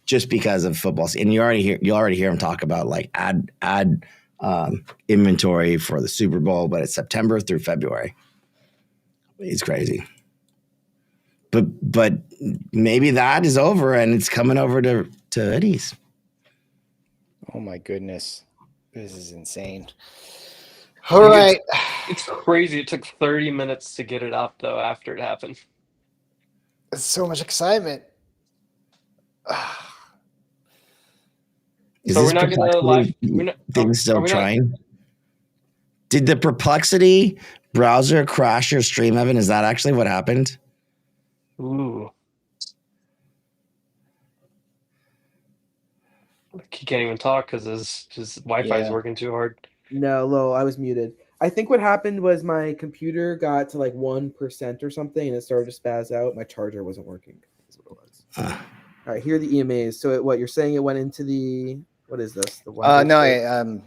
Just because of football. And you already hear him talk about like add inventory for the Super Bowl, but it's September through February. It's crazy. But maybe that is over and it's coming over to hoodies. Oh my goodness. This is insane. All right. It's crazy. It took 30 minutes to get it up though after it happened. It's so much excitement. Is so we're not going to live. Things still trying. Did the Perplexity browser crash your stream, Evan? Is that actually what happened? Ooh. He can't even talk because his Wi-Fi is working too hard. No, Lo, I was muted. I think what happened was my computer got to like 1% or something, and it started to spaz out. My charger wasn't working. Is what it was. All right, here are the EMAs. So what you're saying? It went into the what is this? The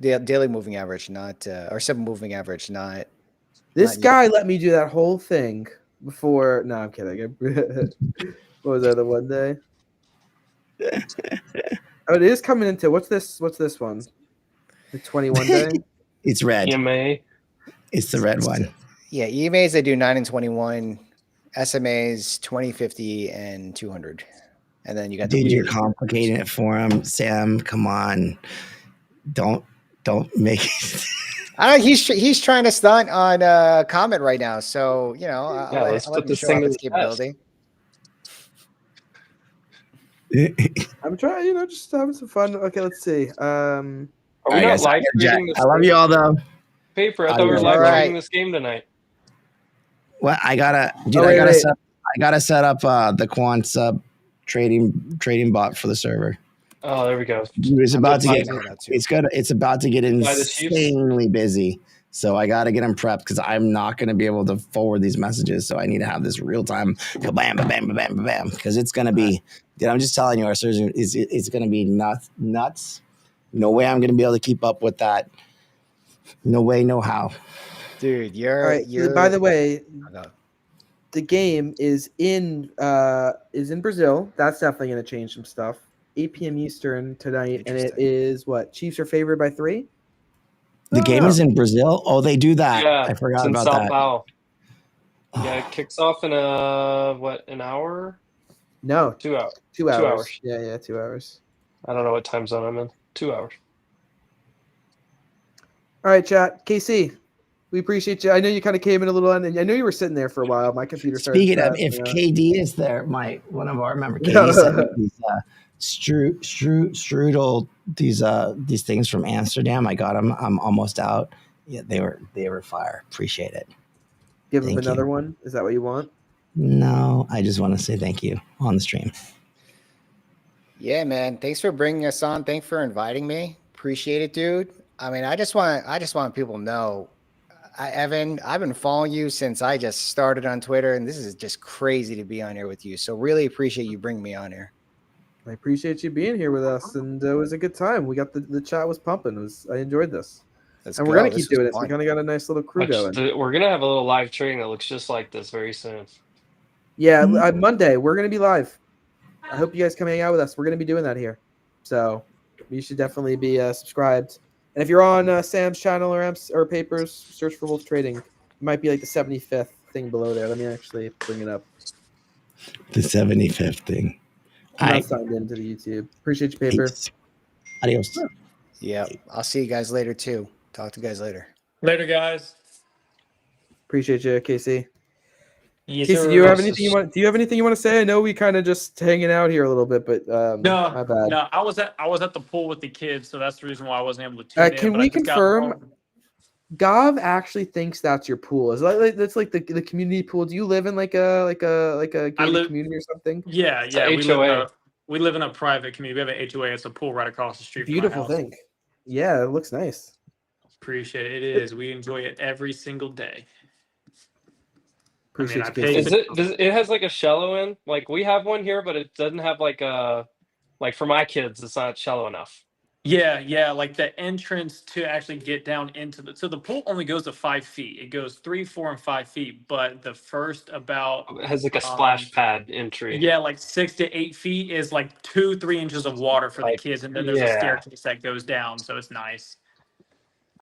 the daily moving average, not or 7 moving average, not. This guy let me do that whole thing before. No, I'm kidding. What was that? The one day. Oh, it is coming into what's this? What's this one? The 21 day. It's red. EMA. It's the red one. Yeah, EMAs they do 9 and 21, SMAs 20, 50, and 200, and then you got. Dude, you're complicating it for him, Sam. Come on, don't make it. I know he's trying to stunt on Comet right now, so let's put this thing to his capability. I'm trying, just having some fun. Okay, let's see. Are we not live streaming this? I love you all though. Paper. I thought we were live streaming this game tonight. Well, I gotta set up the quant sub trading bot for the server. Oh, there we go. It's about to get insanely busy. So I got to get them prepped because I'm not going to be able to forward these messages. So I need to have this real time, bam, bam, bam, bam, bam, because it's going to be. Dude, I'm just telling you, our surgeon it's going to be nuts. No way I'm going to be able to keep up with that. No way, no how. Dude, by the way, the game is in Brazil. That's definitely going to change some stuff. 8 p.m. Eastern tonight, and it is what? Chiefs are favored by 3. The game is in Brazil. Oh, they do that. Yeah, I forgot about that. Paulo. Yeah, it kicks off in an hour? No, 2 hours. 2 hours. 2 hours. Yeah, 2 hours. I don't know what time zone I'm in. 2 hours. All right, chat. KC, we appreciate you. I know you kind of came in a little, and I know you were sitting there for a while. My computer started. Speaking of, if KD is there, one of our member KD sent me these strudel these things from Amsterdam. I got them. I'm almost out. Yeah, they were fire. Appreciate it. Give them another one. Is that what you want? No, I just want to say thank you on the stream. Yeah, man. Thanks for bringing us on. Thanks for inviting me. Appreciate it, dude. I mean, I just want people to know, Evan, I've been following you since I just started on Twitter, and this is just crazy to be on here with you. So really appreciate you bringing me on here. I appreciate you being here with us, and it was a good time. We got the chat was pumping. I enjoyed this. And we're going to keep doing it. We kind of got a nice little crew going. We're going to have a little live trading that looks just like this very soon. Yeah, Monday, we're going to be live. I hope you guys come hang out with us. We're going to be doing that here. So you should definitely be subscribed. And if you're on Sam's channel or Papers, search for Wolf Trading. It might be like the 75th thing below there. Let me actually bring it up. The 75th thing. I'm not signed into the YouTube. Appreciate you, Paper. Peace. Adios. Yeah, I'll see you guys later too. Talk to you guys later. Later, guys. Appreciate you, Casey. Yes, Casey, do you have anything you want to say? I know we kind of just hanging out here a little bit, but no, my bad. No, I was at the pool with the kids, so that's the reason why I wasn't able to tune in. Can we confirm? Gav actually thinks that's your pool. Is that's like the community pool? Do you live in like a gated community or something? Yeah. We live in a private community. We have an HOA. It's a pool right across the street. Beautiful thing. Yeah, it looks nice. Appreciate it. It is. We enjoy it every single day. It has like a shallow in? Like we have one here, but it doesn't have like for my kids, it's not shallow enough. Yeah. Like the entrance to actually get down into the pool only goes to 5 feet. It goes 3, 4, and 5 feet. But the first it has like a splash pad entry. Yeah, like 6 to 8 feet is like 2-3 inches of water for the kids, and then there's a staircase that goes down, so it's nice.